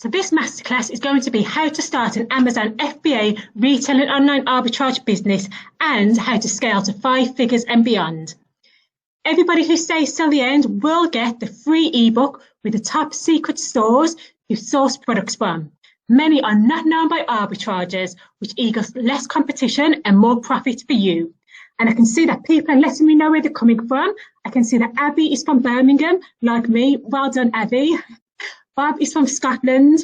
So this masterclass is going to be how to start an Amazon FBA retail and online arbitrage business and how to scale to 5 figures and beyond. Everybody who stays till the end will get the free ebook with the top secret stores you source products from. Many are not known by arbitragers, which equals less competition and more profit for you. And I can see that people are letting me know where they're coming from. I can see that Abby is from Birmingham, like me. Well done, Abby. Bob is from Scotland.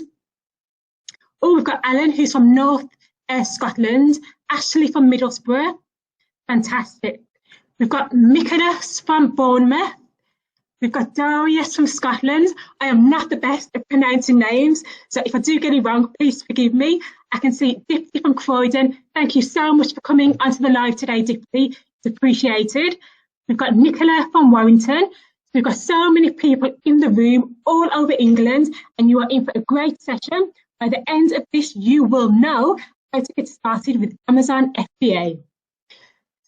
Oh, we've got Alan, who's from North Scotland. Ashley from Middlesbrough. Fantastic. We've got Mikadas from Bournemouth. We've got Darius from Scotland. I am not the best at pronouncing names, so if I do get it wrong, please forgive me. I can see Dipsy from Croydon. Thank you so much for coming onto the live today, Dipsy. It's appreciated. We've got Nicola from Warrington. We've got so many people in the room all over England, and you are in for a great session. By the end of this, you will know how to get started with Amazon FBA.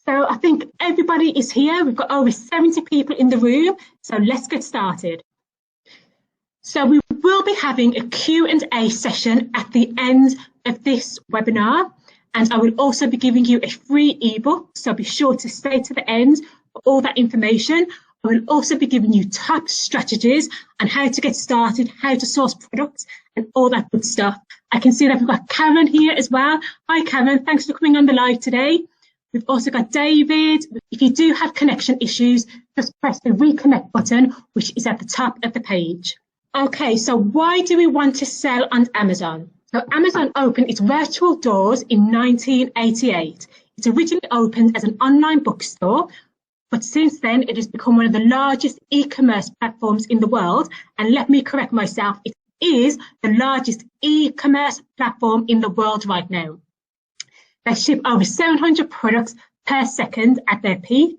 So I think everybody is here. We've got over 70 people in the room, so let's get started. So we will be having a Q&A session at the end of this webinar, and I will also be giving you a free ebook, so be sure to stay to the end for all that information. I will also be giving you top strategies on how to get started, how to source products, and all that good stuff. I can see that we've got Karen here as well. Hi, Karen. Thanks for coming on the live today. We've also got David. If you do have connection issues, just press the reconnect button, which is at the top of the page. Okay, so why do we want to sell on Amazon? So Amazon opened its virtual doors in 1988. It originally opened as an online bookstore, but since then, it has become one of the largest e-commerce platforms in the world. And let me correct myself, it is the largest e-commerce platform in the world right now. They ship over 700 products per second at their peak.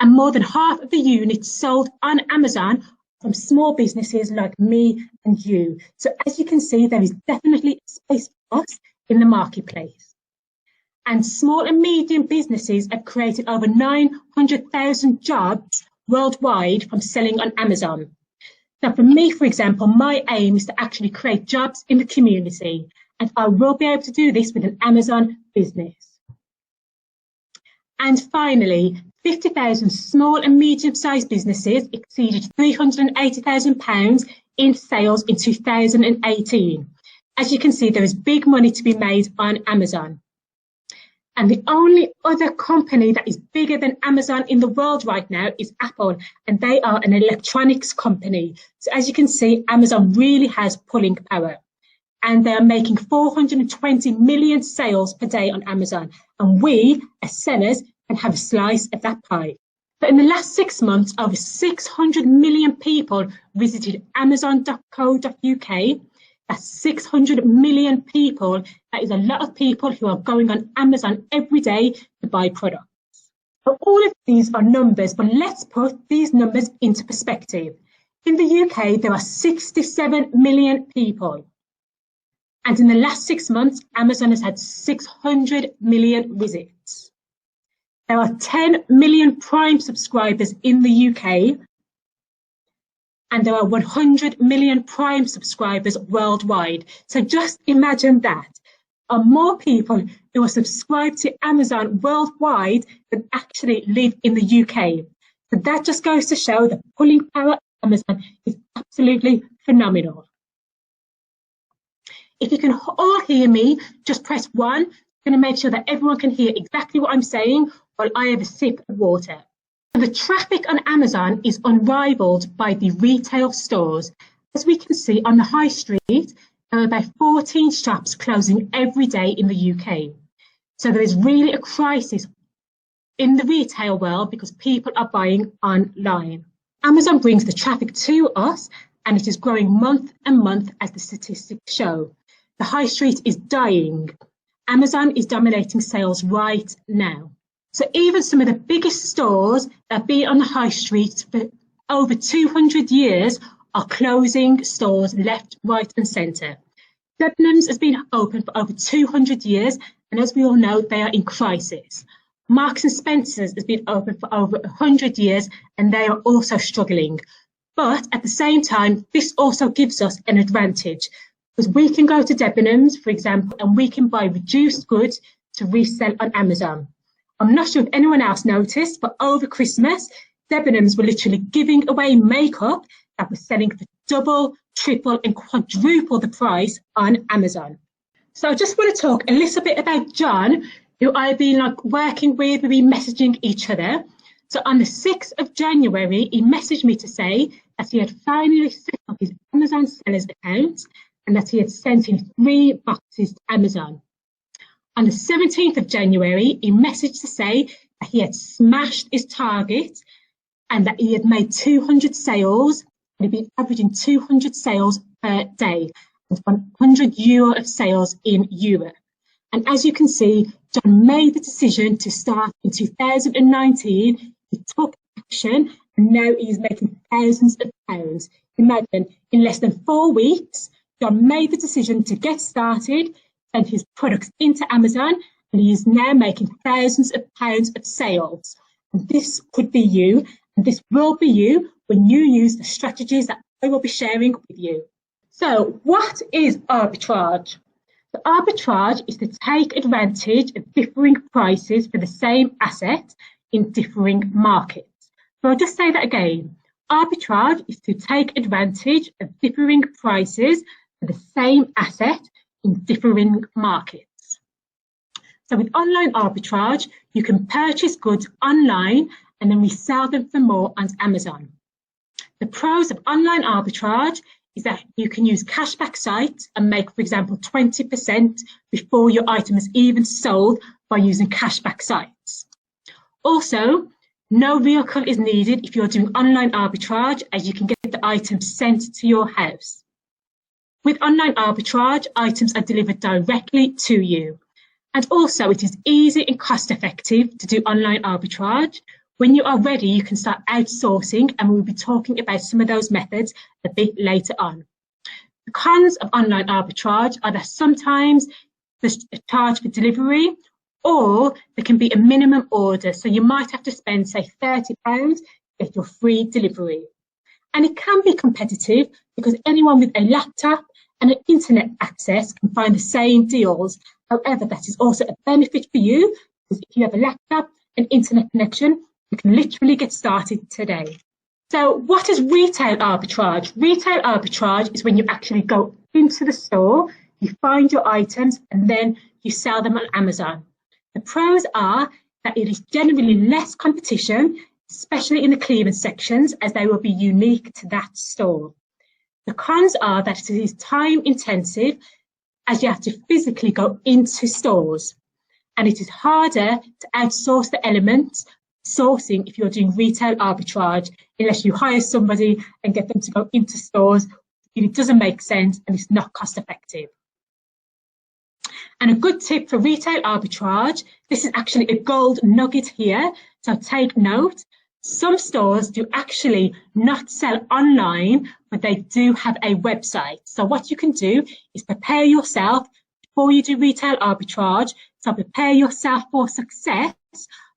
And more than half of the units sold on Amazon from small businesses like me and you. So as you can see, there is definitely space for us in the marketplace. And small and medium businesses have created over 900,000 jobs worldwide from selling on Amazon. So for me, for example, my aim is to actually create jobs in the community, and I will be able to do this with an Amazon business. And finally, 50,000 small and medium-sized businesses exceeded £380,000 in sales in 2018. As you can see, there is big money to be made on Amazon. And the only other company that is bigger than Amazon in the world right now is Apple, and they are an electronics company. So as you can see, Amazon really has pulling power, and they're making 420 million sales per day on Amazon. And we, as sellers, can have a slice of that pie. But in the last 6 months, over 600 million people visited amazon.co.uk. That's 600 million people. That is a lot of people who are going on Amazon every day to buy products. So all of these are numbers, but let's put these numbers into perspective. In the UK, there are 67 million people. And in the last 6 months, Amazon has had 600 million visits. There are 10 million Prime subscribers in the UK. And there are 100 million Prime subscribers worldwide. So just imagine that. There are more people who are subscribed to Amazon worldwide than actually live in the UK. So that just goes to show the pulling power of Amazon is absolutely phenomenal. If you can all hear me, just press 1. I'm going to make sure that everyone can hear exactly what I'm saying while I have a sip of water. The traffic on Amazon is unrivaled by the retail stores. As we can see on the high street, there are about 14 shops closing every day in the UK. So there is really a crisis in the retail world because people are buying online. Amazon brings the traffic to us, and it is growing month and month as the statistics show. The high street is dying. Amazon is dominating sales right now. So even some of the biggest stores that have been on the high street for over 200 years are closing stores left, right and centre. Debenhams has been open for over 200 years, and as we all know, they are in crisis. Marks and Spencer's has been open for over 100 years, and they are also struggling. But at the same time, this also gives us an advantage. Because we can go to Debenhams, for example, and we can buy reduced goods to resell on Amazon. I'm not sure if anyone else noticed, but over Christmas, Debenhams were literally giving away makeup that was selling for double, triple, and quadruple the price on Amazon. So I just want to talk a little bit about John, who I've been working with, we've been messaging each other. So on the 6th of January, he messaged me to say that he had finally set up his Amazon sellers account and that he had sent in 3 boxes to Amazon. On the 17th of January, he messaged to say that he had smashed his target and that he had made 200 sales, and he'd been averaging 200 sales per day, with €100 of sales in Europe. And as you can see, John made the decision to start in 2019. He took action, and now he's making thousands of pounds. Imagine, in less than 4 weeks, John made the decision to get started, send his products into Amazon, and he is now making thousands of pounds of sales. And this could be you, and this will be you when you use the strategies that I will be sharing with you. So what is arbitrage? The arbitrage is to take advantage of differing prices for the same asset in differing markets. So I'll just say that again. Arbitrage is to take advantage of differing prices for the same asset in differing markets. So with online arbitrage, you can purchase goods online and then resell them for more on Amazon. The pros of online arbitrage is that you can use cashback sites and make, for example, 20% before your item is even sold by using cashback sites. Also, no vehicle is needed if you're doing online arbitrage, as you can get the item sent to your house. With online arbitrage, items are delivered directly to you. And also, it is easy and cost effective to do online arbitrage. When you are ready, you can start outsourcing, and we'll be talking about some of those methods a bit later on. The cons of online arbitrage are that sometimes there's a charge for delivery, or there can be a minimum order. So you might have to spend, say, £30 to get your free delivery. And it can be competitive because anyone with a laptop and an internet access can find the same deals. However, that is also a benefit for you, because if you have a laptop and internet connection, you can literally get started today. So what is retail arbitrage? Retail arbitrage is when you actually go into the store, you find your items, and then you sell them on Amazon. The pros are that it is generally less competition, especially in the clearance sections, as they will be unique to that store. The cons are that it is time intensive, as you have to physically go into stores, and it is harder to outsource the elements sourcing if you're doing retail arbitrage, unless you hire somebody and get them to go into stores. It doesn't make sense and it's not cost effective. And a good tip for retail arbitrage, this is actually a gold nugget here, so take note. Some stores do actually not sell online, but they do have a website. So what you can do is prepare yourself before you do retail arbitrage. So prepare yourself for success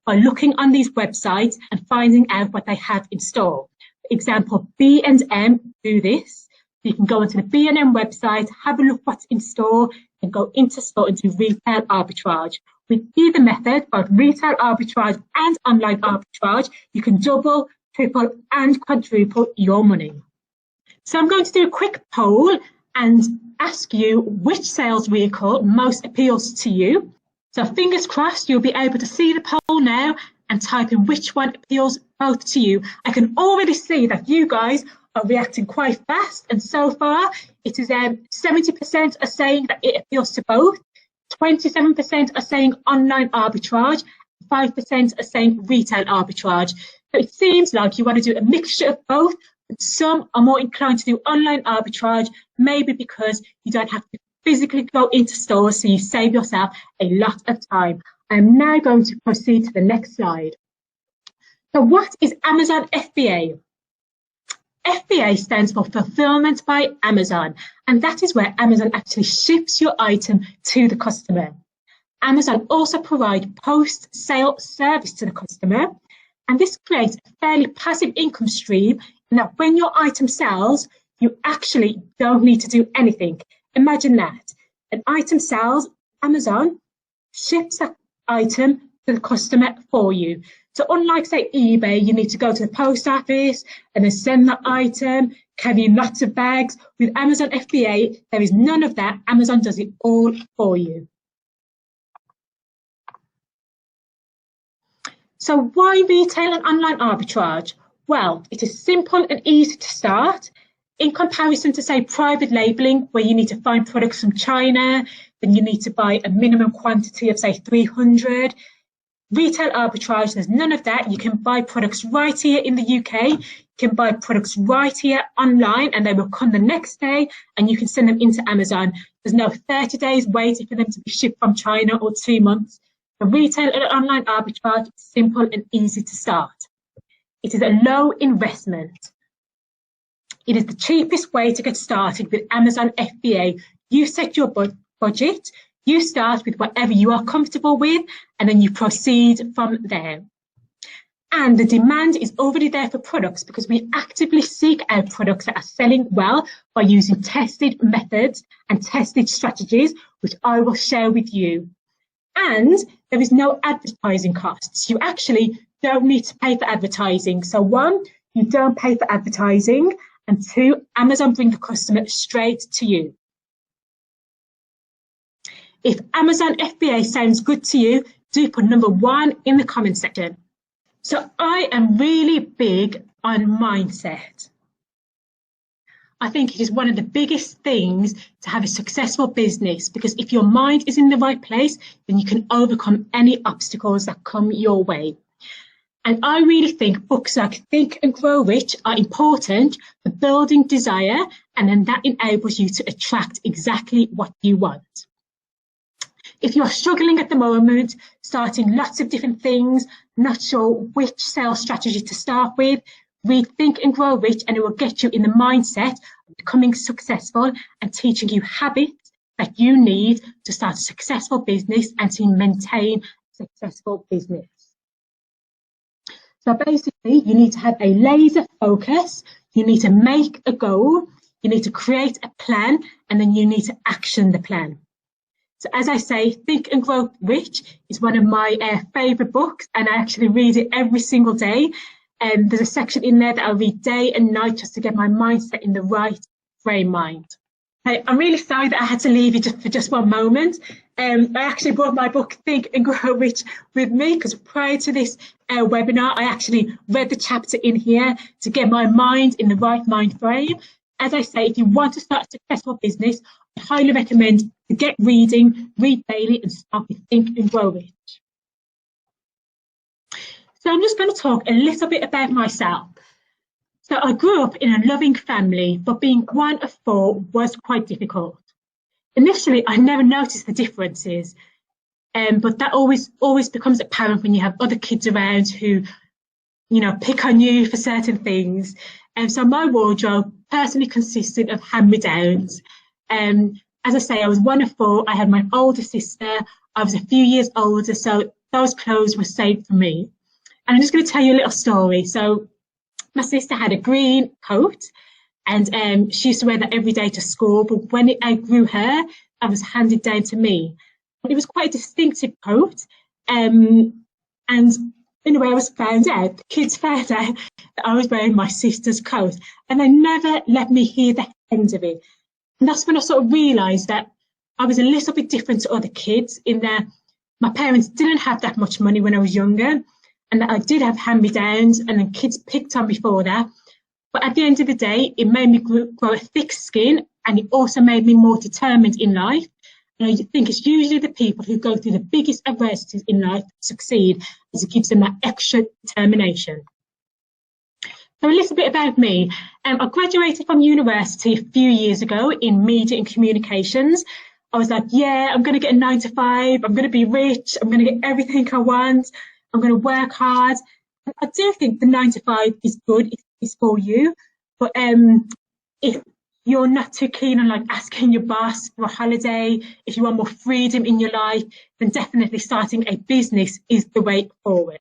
by looking on these websites and finding out what they have in store. For example, B&M do this. You can go onto the B&M website, have a look what's in store, and go into store and do retail arbitrage. With either method, both retail arbitrage and online arbitrage, you can double, triple, and quadruple your money. So I'm going to do a quick poll and ask you which sales vehicle most appeals to you. So fingers crossed, you'll be able to see the poll now and type in which one appeals both to you. I can already see that you guys are reacting quite fast, and so far it is 70% are saying that it appeals to both, 27% are saying online arbitrage, 5% are saying retail arbitrage. So it seems like you want to do a mixture of both, but some are more inclined to do online arbitrage, maybe because you don't have to physically go into stores, so you save yourself a lot of time. I am now going to proceed to the next slide. So what is Amazon FBA? FBA stands for Fulfillment by Amazon, and that is where Amazon actually ships your item to the customer. Amazon also provides post-sale service to the customer, and this creates a fairly passive income stream in that when your item sells, you actually don't need to do anything. Imagine that. An item sells, Amazon ships that item to the customer for you. So unlike, say, eBay, you need to go to the post office and then send that item, carry lots of bags. With Amazon FBA, there is none of that. Amazon does it all for you. So why retail and online arbitrage? Well, it is simple and easy to start. In comparison to, say, private labeling, where you need to find products from China, then you need to buy a minimum quantity of, say, 300. Retail arbitrage, there's none of that. You can buy products right here in the UK. You can buy products right here online, and they will come the next day, and you can send them into Amazon. There's no 30 days waiting for them to be shipped from China or 2 months. The retail and online arbitrage is simple and easy to start. It is a low investment. It is the cheapest way to get started with Amazon FBA. You set your budget, you start with whatever you are comfortable with, and then you proceed from there. And the demand is already there for products because we actively seek out products that are selling well by using tested methods and tested strategies, which I will share with you. And there is no advertising costs. You actually don't need to pay for advertising. So 1, you don't pay for advertising. And 2, Amazon bring the customer straight to you. If Amazon FBA sounds good to you, do put number 1 in the comment section. So I am really big on mindset. I think it is one of the biggest things to have a successful business, because if your mind is in the right place, then you can overcome any obstacles that come your way. And I really think books like Think and Grow Rich are important for building desire, and then that enables you to attract exactly what you want. If you're struggling at the moment, starting lots of different things, not sure which sales strategy to start with, read Think and Grow Rich, and it will get you in the mindset of becoming successful and teaching you habits that you need to start a successful business and to maintain a successful business. So basically, you need to have a laser focus, you need to make a goal, you need to create a plan, and then you need to action the plan. So as I say, Think and Grow Rich is one of my favourite books, and I actually read it every single day. There's a section in there that I read day and night just to get my mindset in the right frame mind. I'm really sorry that I had to leave you for just one moment. I actually brought my book Think and Grow Rich with me because prior to this webinar, I actually read the chapter in here to get my mind in the right mind frame. As I say, if you want to start a successful business, I highly recommend to get reading, read daily, and start with Think and Grow Rich. So I'm just going to talk a little bit about myself. So I grew up in a loving family, but being one of 4 was quite difficult. Initially, I never noticed the differences, but that always becomes apparent when you have other kids around who, you know, pick on you for certain things. And so my wardrobe personally consisted of hand-me-downs. As I say, I was one of 4. I had my older sister. I was a few years older, so those clothes were saved for me. And I'm just going to tell you a little story. So my sister had a green coat, and she used to wear that every day to school. But when it outgrew her, that was handed down to me. But it was quite a distinctive coat. And in a way, I was found out. The kids found out that I was wearing my sister's coat, and they never let me hear the end of it. And that's when I sort of realised that I was a little bit different to other kids in that my parents didn't have that much money when I was younger, and that I did have hand-me-downs, and then kids picked on me for that. But at the end of the day, it made me grow a thick skin, and it also made me more determined in life. And I think it's usually the people who go through the biggest adversities in life succeed, as it gives them that extra determination. So a little bit about me. I graduated from university a few years ago in media and communications. I was like, yeah, I'm going to get a 9 to 5. I'm going to be rich. I'm going to get everything I want. I'm going to work hard. I do think the 9 to 5 is good. It's for you. But if you're not too keen on like asking your boss for a holiday, if you want more freedom in your life, then definitely starting a business is the way forward.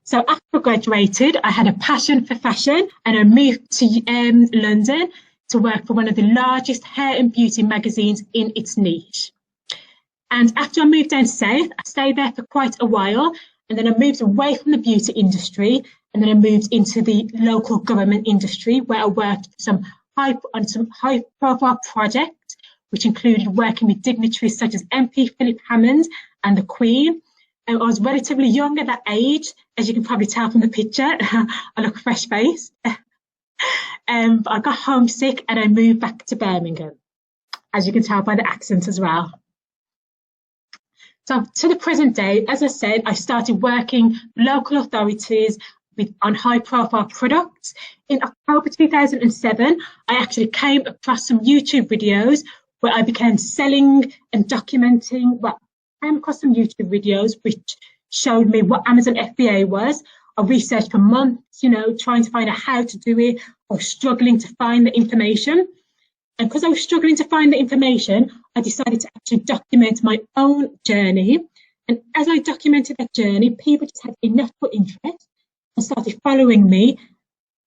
So after I graduated, I had a passion for fashion, and I moved to London to work for one of the largest hair and beauty magazines in its niche. And after I moved down south, I stayed there for quite a while, and then I moved away from the beauty industry, and then I moved into the local government industry, where I worked on some high-profile projects, which included working with dignitaries such as MP Philip Hammond and the Queen. I was relatively young at that age, as you can probably tell from the picture. I look fresh-faced. But I got homesick and I moved back to Birmingham, as you can tell by the accent as well. So to the present day, as I said, I started working with local authorities on high-profile products. In October 2007, I actually came across some YouTube videos where I began selling and documenting. Well, I came across some YouTube videos which showed me what Amazon FBA was. I researched for months, trying to find out how to do it, or struggling to find the information. And because I was struggling to find the information, I decided to actually document my own journey. And as I documented that journey, people just had enough interest and started following me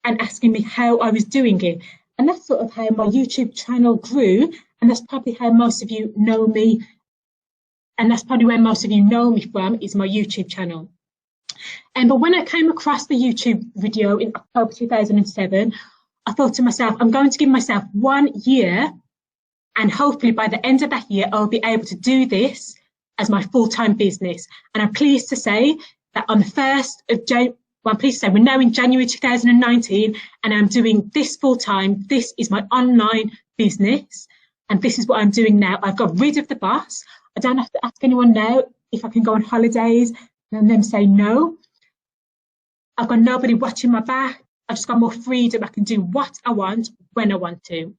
and asking me how I was doing it. And that's sort of how my YouTube channel grew. And that's probably how most of you know me. And that's probably where most of you know me from, is my YouTube channel. But when I came across the YouTube video in October 2007, I thought to myself, I'm going to give myself 1 year, and hopefully by the end of that year, I'll be able to do this as my full-time business. And I'm pleased to say that on the 1st of January, I'm pleased to say we're now in January 2019, and I'm doing this full-time. This is my online business, and this is what I'm doing now. I've got rid of the boss. I don't have to ask anyone now if I can go on holidays and then say no. I've got nobody watching my back. I've just got more freedom. I can do what I want when I want to.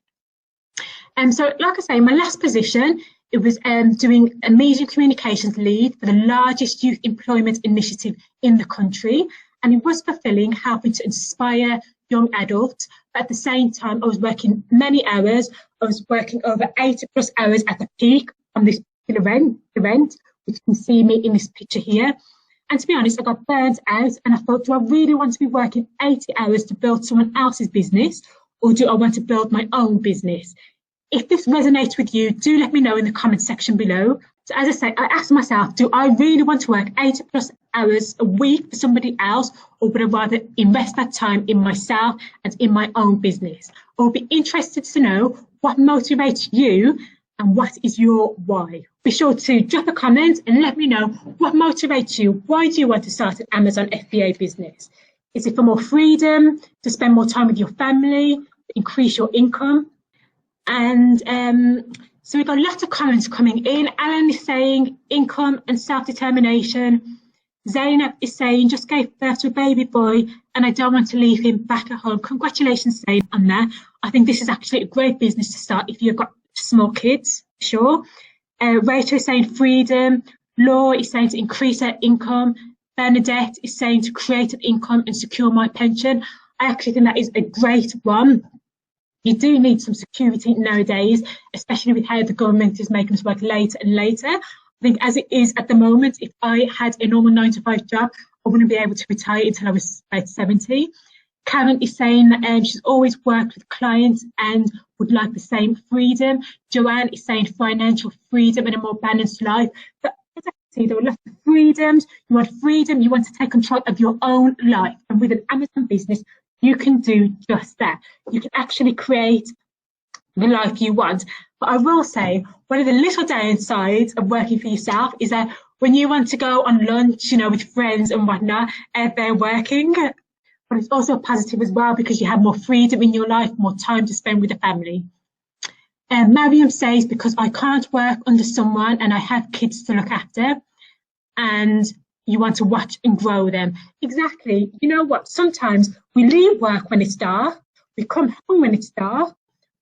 So, like I say, my last position, it was doing a media communications lead for the largest youth employment initiative in the country. And it was fulfilling, helping to inspire young adults. But at the same time, I was working many hours. I was working over 80+ hours at the peak on this particular event, which you can see me in this picture here. And to be honest, I got burnt out, and I thought, do I really want to be working 80 hours to build someone else's business, or do I want to build my own business? If this resonates with you, do let me know in the comment section below. So as I say, I asked myself, do I really want to work 80+ hours a week for somebody else, or would I rather invest that time in myself and in my own business? I would be interested to know what motivates you and what is your why. Be sure to drop a comment and let me know what motivates you. Why do you want to start an Amazon FBA business? Is it for more freedom, to spend more time with your family, increase your income? And so we've got lots of comments coming in. Alan is saying income and self-determination. Zainab is saying just gave birth to a baby boy and I don't want to leave him back at home. Congratulations, Zainab, on that. I think this is actually a great business to start if you've got small kids, sure. Rachel is saying freedom. Laura is saying to increase her income. Bernadette is saying to create an income and secure my pension. I actually think that is a great one. You do need some security nowadays, especially with how the government is making us work later and later. I think as it is at the moment, if I had a normal 9-to-5 job, I wouldn't be able to retire until I was about 70. Karen is saying that she's always worked with clients and would like the same freedom. Joanne is saying financial freedom and a more balanced life. But as I can see, there are lots of freedoms. You want freedom, you want to take control of your own life. And with an Amazon business, you can do just that. You can actually create the life you want. But I will say, one of the little downsides of working for yourself is that when you want to go on lunch, with friends and whatnot, they're working. But it's also a positive as well because you have more freedom in your life, more time to spend with the family. Mariam says, because I can't work under someone and I have kids to look after, and you want to watch and grow them. Exactly. You know what? Sometimes we leave work when it's dark. We come home when it's dark.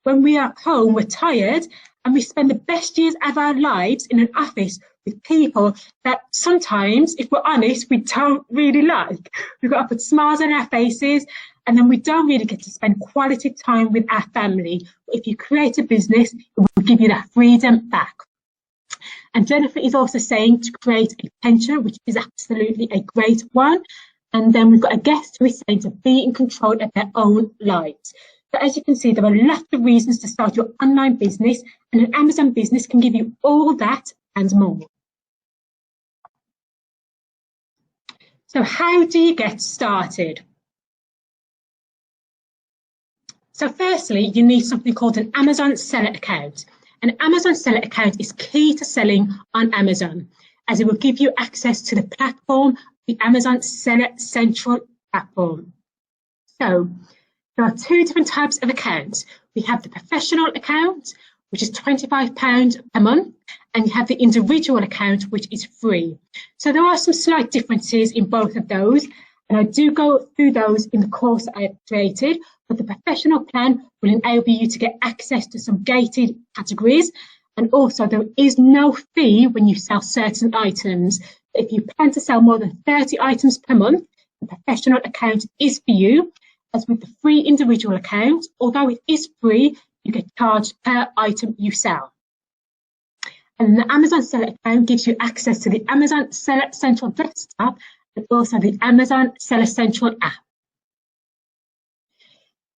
When we are home, we're tired, and we spend the best years of our lives in an office with people that sometimes, if we're honest, we don't really like. We've got to put smiles on our faces, and then we don't really get to spend quality time with our family. If you create a business, it will give you that freedom back. And Jennifer is also saying to create a pension, which is absolutely a great one. And then we've got a guest who is saying to be in control of their own lives. So as you can see, there are lots of reasons to start your online business, and an Amazon business can give you all that and more. So how do you get started? So firstly, you need something called an Amazon seller account. An Amazon seller account is key to selling on Amazon, as it will give you access to the platform, the Amazon Seller Central platform. So there are two different types of accounts. We have the professional account, which is £25 per month, and you have the individual account, which is free. So there are some slight differences in both of those, and I do go through those in the course I have created, but the professional plan will enable you to get access to some gated categories, and also there is no fee when you sell certain items. If you plan to sell more than 30 items per month, the professional account is for you. As with the free individual account, although it is free, you get charged per item you sell. And the Amazon Seller account gives you access to the Amazon Seller Central desktop and also the Amazon Seller Central app.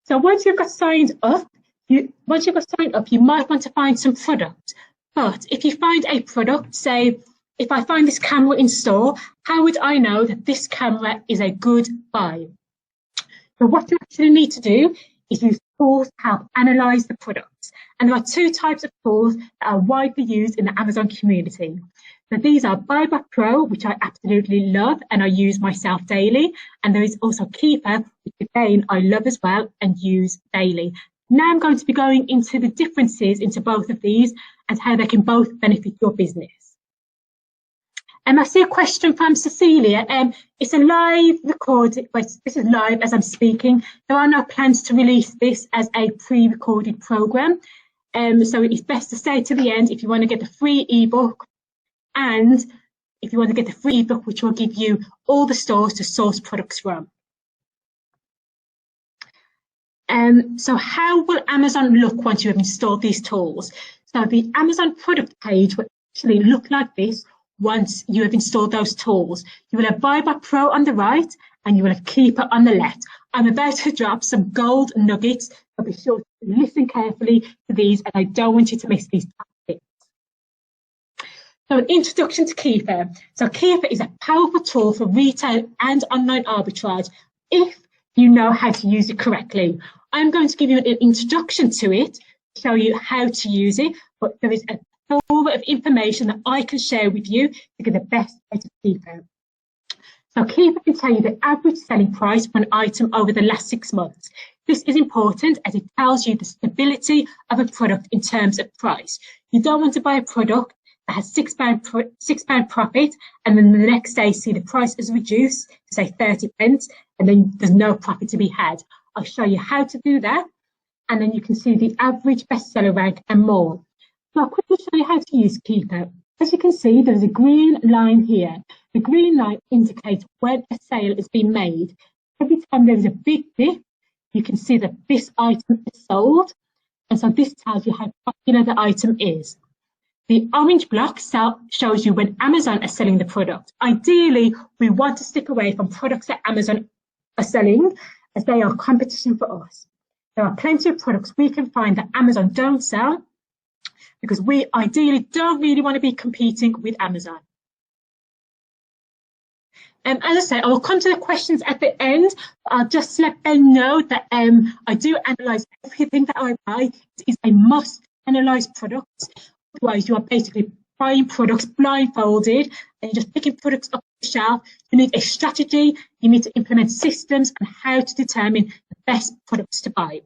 So once you've got signed up, you might want to find some product. But if you find a product, say, if I find this camera in store, how would I know that this camera is a good buy? So what you actually need to do is use tools to help analyse the products. And there are two types of tools that are widely used in the Amazon community. So these are Buy Pro, which I absolutely love and I use myself daily. And there is also Keeper, which again I love as well and use daily. Now I'm going to be going into the differences into both of these and how they can both benefit your business. I see a question from Cecilia. It's a live recording. This is live as I'm speaking. There are no plans to release this as a pre-recorded program. So it's best to stay to the end if you want to get the free ebook, and if you want to get the free ebook, which will give you all the stores to source products from. So how will Amazon look once you have installed these tools? So the Amazon product page will actually look like this. Once you have installed those tools, you will have Buy Pro on the right and you will have Keeper on the left. I'm about to drop some gold nuggets, so be sure to listen carefully to these, and I don't want you to miss these tips. So an introduction to Keeper. So Keeper is a powerful tool for retail and online arbitrage if you know how to use it correctly. I'm going to give you an introduction to it, show you how to use it, but there is a plethora of information that I can share with you to get the best out of Keeper. So Keeper can tell you the average selling price for an item over the last 6 months. This is important as it tells you the stability of a product in terms of price. You don't want to buy a product that has £6 profit and then the next day see the price is reduced to say 30 pence and then there's no profit to be had. I'll show you how to do that, and then you can see the average bestseller rank and more. So I'll quickly show you how to use Keeper. As you can see, there's a green line here. The green line indicates when a sale has been made. Every time there is a big dip, you can see that this item is sold. And so this tells you how popular the item is. The orange block shows you when Amazon are selling the product. Ideally, we want to stick away from products that Amazon are selling, as they are competition for us. There are plenty of products we can find that Amazon don't sell, because we ideally don't really want to be competing with Amazon. As I say, I will come to the questions at the end. I'll just let Ben know that I do analyse everything that I buy. It is a must analyse products. Otherwise, you are basically buying products blindfolded and you're just picking products up the shelf. You need a strategy. You need to implement systems and how to determine the best products to buy.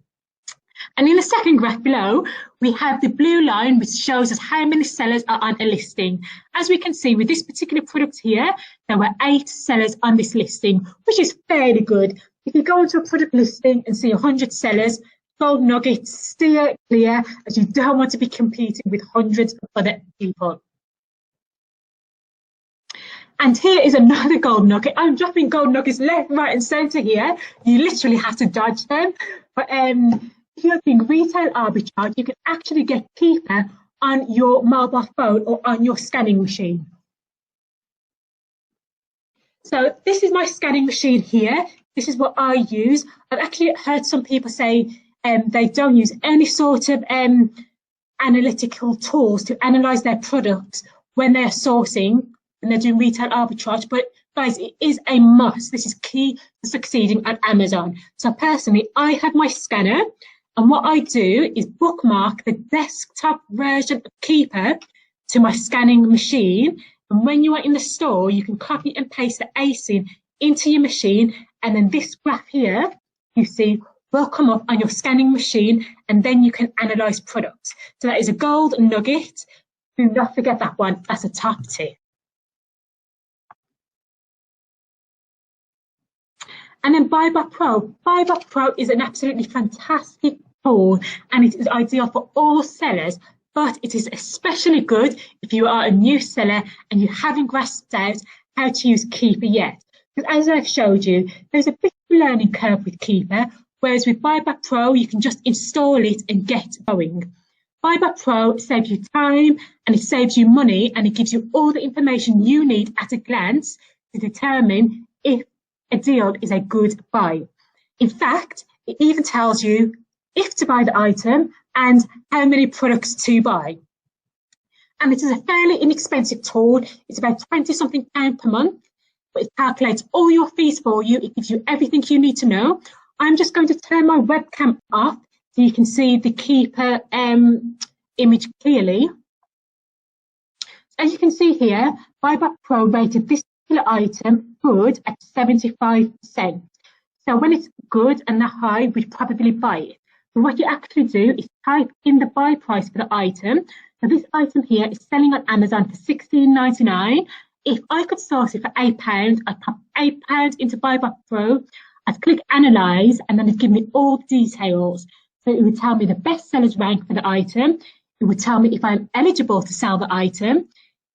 And in the second graph below, we have the blue line, which shows us how many sellers are on a listing. As we can see with this particular product here, there were 8 sellers on this listing, which is fairly good. If you go into a product listing and see 100 sellers, gold nuggets, steer clear, as you don't want to be competing with hundreds of other people. And here is another gold nugget. I'm dropping gold nuggets left, right and centre here. You literally have to dodge them. But if you're doing retail arbitrage, you can actually get Keeper on your mobile phone or on your scanning machine. So this is my scanning machine here. This is what I use. I've actually heard some people say They don't use any sort of analytical tools to analyse their products when they're sourcing and they're doing retail arbitrage. But guys, it is a must. This is key to succeeding on Amazon. So personally, I have my scanner, and what I do is bookmark the desktop version of Keeper to my scanning machine. And when you are in the store, you can copy and paste the ASIN into your machine, and then this graph here, you see, will come up on your scanning machine, and then you can analyse products. So that is a gold nugget. Do not forget that one. That's a top tip. And then Buybot Pro. Buybot Pro is an absolutely fantastic tool, and it is ideal for all sellers, but it is especially good if you are a new seller and you haven't grasped out how to use Keeper yet. Because as I've showed you, there's a bit of a learning curve with Keeper, whereas with Buybot Pro, you can just install it and get going. Buybot Pro saves you time and it saves you money, and it gives you all the information you need at a glance to determine if a deal is a good buy. In fact, it even tells you if to buy the item and how many products to buy. And it is a fairly inexpensive tool. It's about 20-something pound per month, but it calculates all your fees for you. It gives you everything you need to know. I'm just going to turn my webcam off so you can see the Keeper image clearly. As you can see here, Buybot Pro rated this particular item good at 75%. So when it's good and that high, we'd probably buy it. But what you actually do is type in the buy price for the item. So this item here is selling on Amazon for £16.99. If I could source it for £8, I'd pop £8 into Buybot Pro. I'd click analyse, and then it'd give me all the details. So it would tell me the best sellers rank for the item. It would tell me if I'm eligible to sell the item.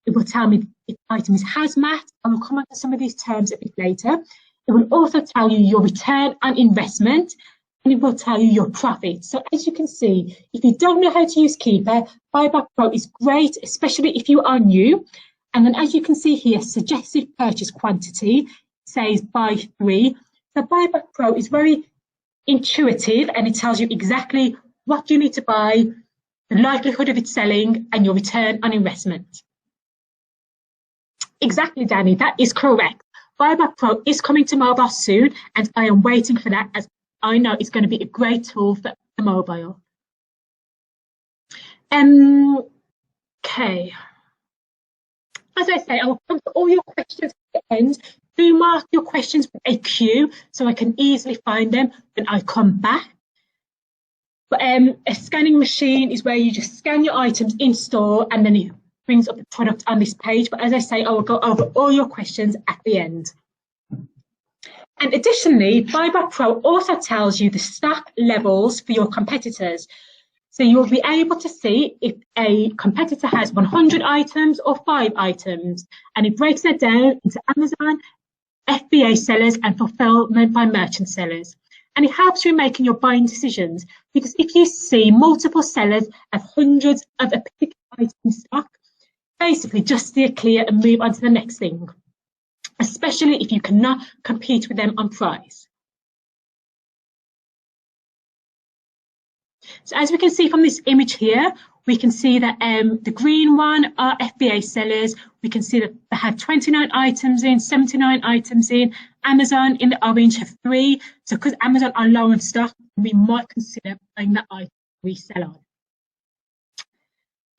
It will tell me if the item is hazmat. I will come on to some of these terms a bit later. It will also tell you your return on investment, and it will tell you your profit. So as you can see, if you don't know how to use Keeper, Buybot Pro is great, especially if you are new. And then as you can see here, suggested purchase quantity says buy 3. So Buybot Pro is very intuitive, and it tells you exactly what you need to buy, the likelihood of it selling, and your return on investment. Exactly, Danny, that is correct. Buybot Pro is coming to mobile soon, and I am waiting for that, as I know it's going to be a great tool for the mobile. Okay. As I say, I will come to all your questions at the end. Do mark your questions with a Q so I can easily find them when I come back. But a scanning machine is where you just scan your items in store, and then it brings up the product on this page. But as I say, I will go over all your questions at the end. And additionally, Buybot Pro also tells you the stock levels for your competitors. So you'll be able to see if a competitor has 100 items or 5 items, and it breaks that down into Amazon, FBA sellers, and fulfillment by merchant sellers. And it helps you in making your buying decisions, because if you see multiple sellers have hundreds of a particular item in stock, basically just steer clear and move on to the next thing, especially if you cannot compete with them on price. So as we can see from this image here, we can see that the green one are FBA sellers. We can see that they have 29 items in, 79 items in. Amazon in the orange have 3. So because Amazon are low in stock, we might consider buying that item we sell on.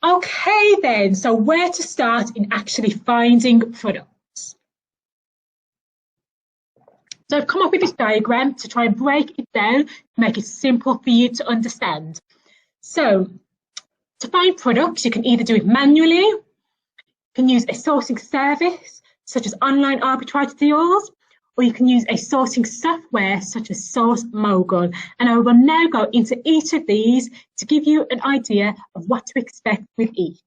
Okay then, so where to start in actually finding products? So I've come up with this diagram to try and break it down, to make it simple for you to understand. So to find products, you can either do it manually, you can use a sourcing service such as online arbitrage deals, or you can use a sourcing software such as Source Mogul. And I will now go into each of these to give you an idea of what to expect with each.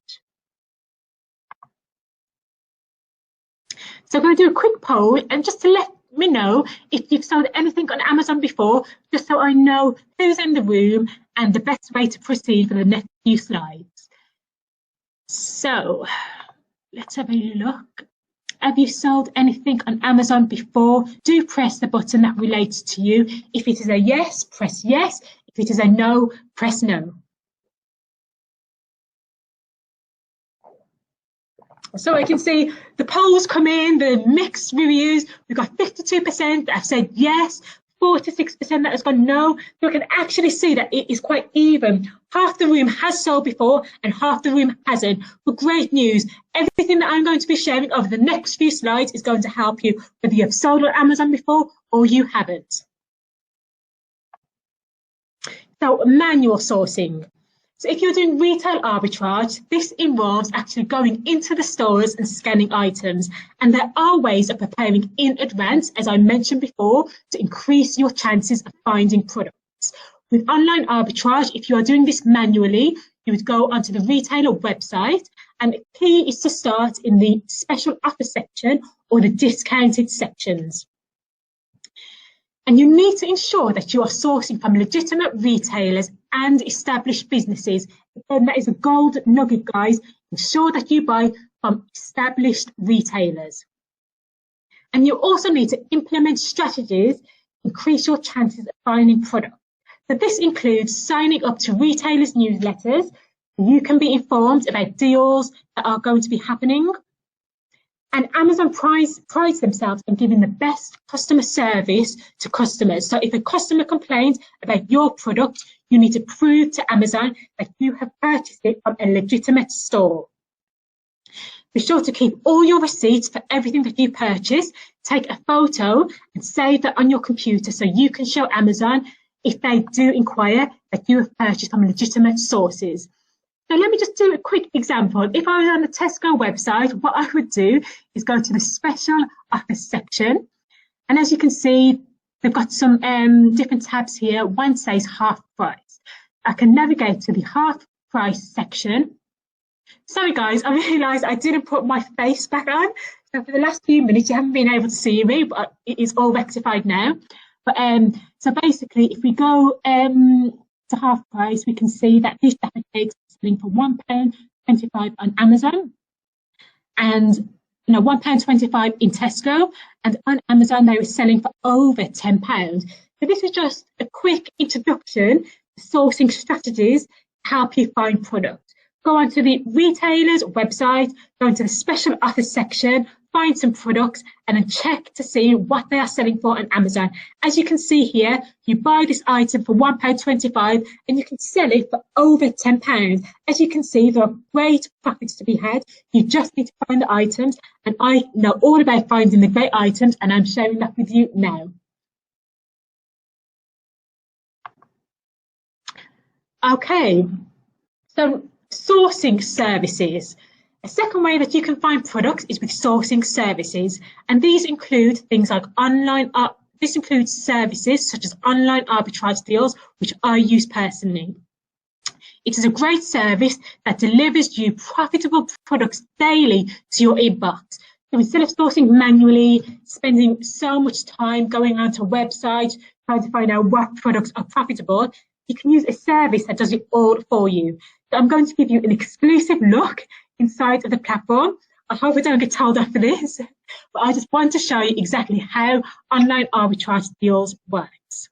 So I'm going to do a quick poll, and just to let me know if you've sold anything on Amazon before, just so I know who's in the room and the best way to proceed for the next few slides. So let's have a look. Have you sold anything on Amazon before? Do press the button that relates to you. If it is a yes, press yes. If If it is a no, press no. So I can see the polls come in, the mixed reviews. We've got 52% that have said yes, 46% that has gone no. So I can actually see that it is quite even. Half the room has sold before and half the room hasn't. But great news. Everything that I'm going to be sharing over the next few slides is going to help you, whether you have sold on Amazon before or you haven't. So manual sourcing. So if you're doing retail arbitrage, this involves actually going into the stores and scanning items. And there are ways of preparing in advance, as I mentioned before, to increase your chances of finding products. With online arbitrage, if you are doing this manually, you would go onto the retailer website, and the key is to start in the special offer section or the discounted sections. And you need to ensure that you are sourcing from legitimate retailers and established businesses. Again, that is a gold nugget, guys. Ensure that you buy from established retailers. And you also need to implement strategies to increase your chances of finding products. So this includes signing up to retailers' newsletters. You can be informed about deals that are going to be happening. And Amazon prides themselves on giving the best customer service to customers. So if a customer complains about your product, you need to prove to Amazon that you have purchased it from a legitimate store. Be sure to keep all your receipts for everything that you purchase. Take a photo and save that on your computer so you can show Amazon if they do inquire that you have purchased from legitimate sources. So let me just do a quick example. If I was on the Tesco website, what I would do is go to the special offers section. And as you can see, they've got some different tabs here. One says half price. I can navigate to the half price section. Sorry guys, I realised I didn't put my face back on. So for the last few minutes, you haven't been able to see me, but it is all rectified now. But so basically, if we go to half price, we can see that this jacket cake is selling for £1.25 on Amazon, and £1.25 in Tesco, and on Amazon they were selling for over £10. So this is just a quick introduction to sourcing strategies to help you find products. Go onto the retailer's website, go into the special offers section, find some products, and then check to see what they are selling for on Amazon. As you can see here, you buy this item for £1.25 and you can sell it for over £10. As you can see, there are great profits to be had. You just need to find the items, and I know all about finding the great items, and I'm sharing that with you now. Okay, so sourcing services. A second way that you can find products is with sourcing services, and these include things like this includes services such as online arbitrage deals, which I use personally. It is a great service that delivers you profitable products daily to your inbox. So instead of sourcing manually, spending so much time going onto a website trying to find out what products are profitable, you can use a service that does it all for you. So I'm going to give you an exclusive look inside of the platform. I hope I don't get told off for this, but I just want to show you exactly how online arbitrage deals works.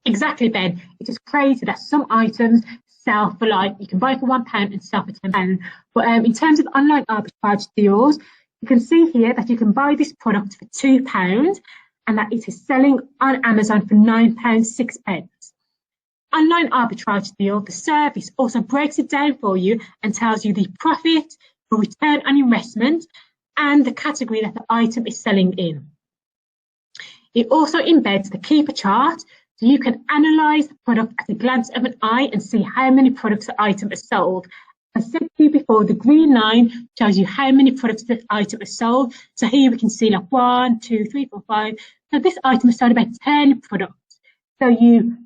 Exactly, Ben. It is crazy that some items sell for you can buy for £1 and sell for £10. But in terms of online arbitrage deals, you can see here that you can buy this product for £2 and that it is selling on Amazon for £9.06. Online arbitrage deal, the service also breaks it down for you and tells you the profit, the return on investment, and the category that the item is selling in. It also embeds the keeper chart, so you can analyse the product at a glance of an eye and see how many products the item has sold. As I said to you before, the green line shows you how many products the item has sold. So here we can see 1, 2, 3, 4, 5. So this item has sold about 10 products. So you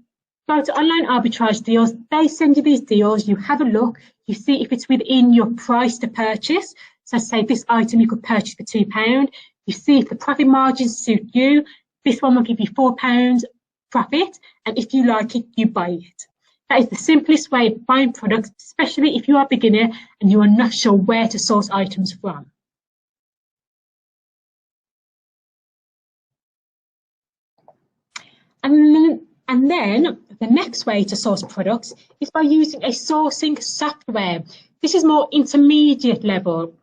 go to online arbitrage deals, they send you these deals, you have a look, you see if it's within your price to purchase. So say this item you could purchase for £2, you see if the profit margins suit you. This one will give you £4 profit, and if you like it, you buy it. That is the simplest way of buying products, especially if you are a beginner and you are not sure where to source items from. And And then the next way to source products is by using a sourcing software. This is more intermediate level.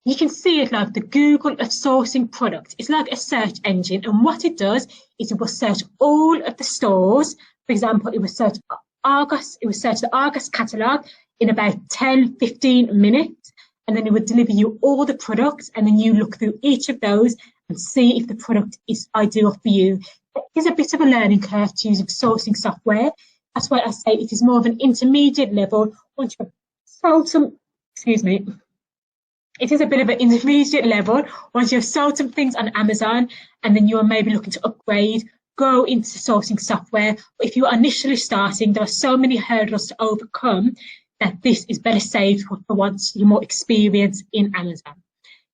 You can see it like the Google of sourcing products. It's like a search engine, and what it does is it will search all of the stores. For example, it will search Argos, it will search the Argos catalogue in about 10-15 minutes, and then it would deliver you all the products, and then you look through each of those and see if the product is ideal for you. It is a bit of a learning curve to using sourcing software. That's why I say it is more of an intermediate level. Once you've sold some, it is a bit of an intermediate level. Once you've sold some things on Amazon and then you are maybe looking to upgrade, go into sourcing software. But if you are initially starting, there are so many hurdles to overcome that this is better saved for once you're more experienced in Amazon.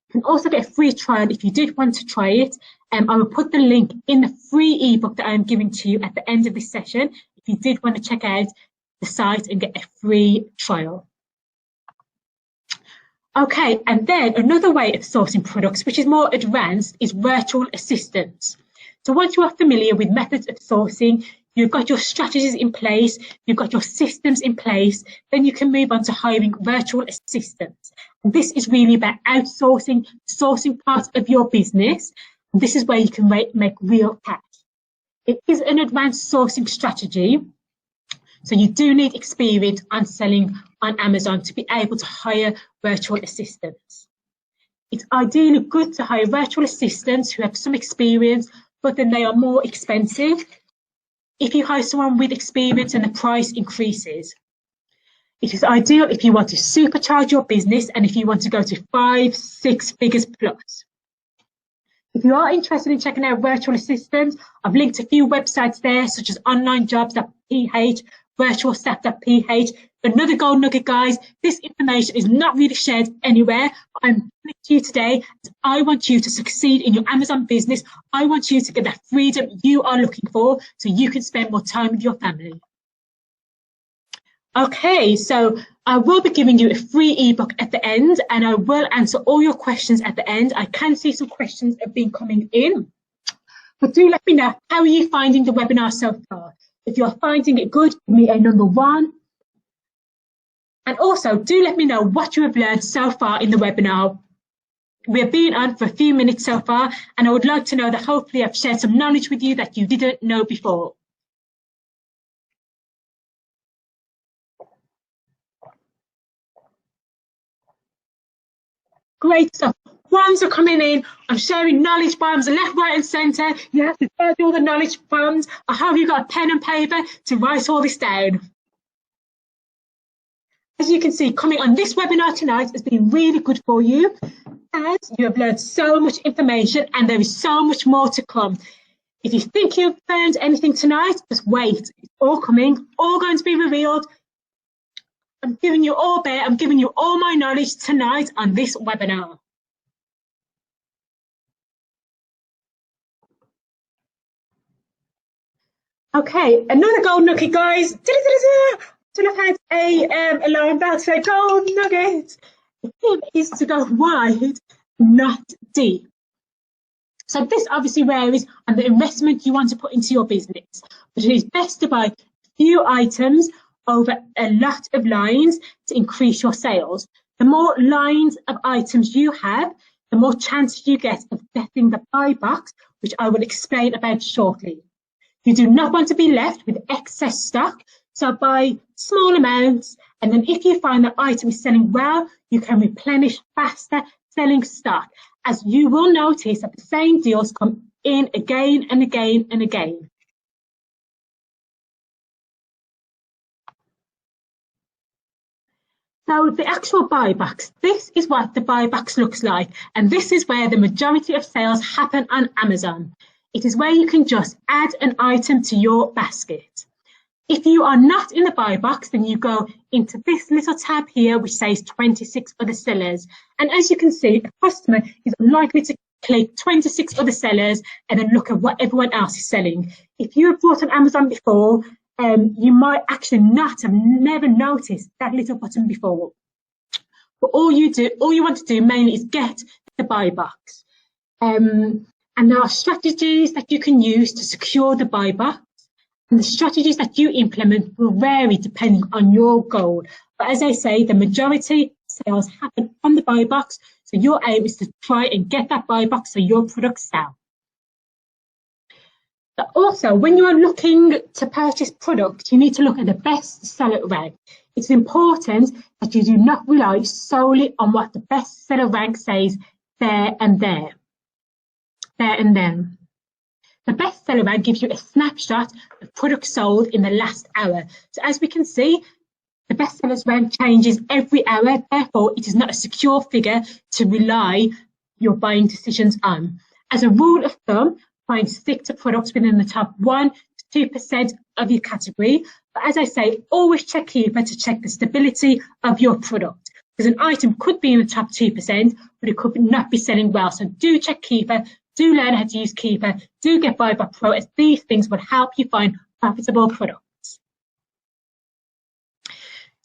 You can also get a free trial if you did want to try it. I will put the link in the free ebook that I'm giving to you at the end of this session if you did want to check out the site and get a free trial. Okay, and then another way of sourcing products, which is more advanced, is virtual assistants. So once you are familiar with methods of sourcing, you've got your strategies in place, you've got your systems in place, then you can move on to hiring virtual assistants. And this is really about outsourcing, sourcing parts of your business. And this is where you can make real cash. It is an advanced sourcing strategy. So you do need experience on selling on Amazon to be able to hire virtual assistants. It's ideally good to hire virtual assistants who have some experience, but then they are more expensive. If you hire someone with experience and the price increases. It is ideal if you want to supercharge your business and if you want to go to 5-6 figures plus. If you are interested in checking out virtual assistants, I've linked a few websites there, such as onlinejobs.ph, virtualstaff.ph. Another gold nugget, guys, this information is not really shared anywhere. I'm bringing it to you today. I want you to succeed in your Amazon business. I want you to get that freedom you are looking for so you can spend more time with your family. Okay, so I will be giving you a free ebook at the end, and I will answer all your questions at the end. I can see some questions have been coming in, but do let me know, how are you finding the webinar so far? If you're finding it good, give me a number 1. And also do let me know what you have learned so far in the webinar. We've been on for a few minutes so far, and I would like to know that hopefully I've shared some knowledge with you that you didn't know before. Great stuff. Bombs are coming in. I'm sharing knowledge bombs left, right and centre. You have to share all the knowledge bombs. I hope you've got a pen and paper to write all this down. As you can see, coming on this webinar tonight has been really good for you, as you have learned so much information and there is so much more to come. If you think you've learned anything tonight, just wait. It's all coming, all going to be revealed. I'm giving you all I'm giving you all my knowledge tonight on this webinar. Okay, another gold nugget, guys. Should have had a alarm bell to say gold nugget. The tip is to go wide, not deep. So this obviously varies on the investment you want to put into your business, but it is best to buy a few items over a lot of lines to increase your sales. The more lines of items you have, the more chance you get of getting the buy box, which I will explain about shortly. You do not want to be left with excess stock, so buy small amounts, and then if you find the item is selling well, you can replenish faster selling stock, as you will notice that the same deals come in again and again and again. So the actual buy box, this is what the buy box looks like, and this is where the majority of sales happen on Amazon. It is where you can just add an item to your basket. If you are not in the buy box, then you go into this little tab here, which says 26 other sellers. And as you can see, a customer is likely to click 26 other sellers and then look at what everyone else is selling. If you have bought on Amazon before, you might actually not have never noticed that little button before. But all you want to do mainly is get the buy box. And there are strategies that you can use to secure the buy box. And the strategies that you implement will vary depending on your goal. But as I say, the majority sales happen on the buy box. So your aim is to try and get that buy box so your products sell. But also, when you are looking to purchase products, you need to look at the best seller rank. It's important that you do not rely solely on what the best seller rank says there and then. The best seller rank gives you a snapshot of products sold in the last hour. So as we can see, the best sellers rank changes every hour. Therefore, it is not a secure figure to rely your buying decisions on. As a rule of thumb, try and stick to products within the top 1 to 2% of your category. But as I say, always check Keeper to check the stability of your product. Because an item could be in the top 2%, but it could not be selling well. So do check Keeper, do learn how to use Keeper, do get Buy Back Pro, as these things will help you find profitable products.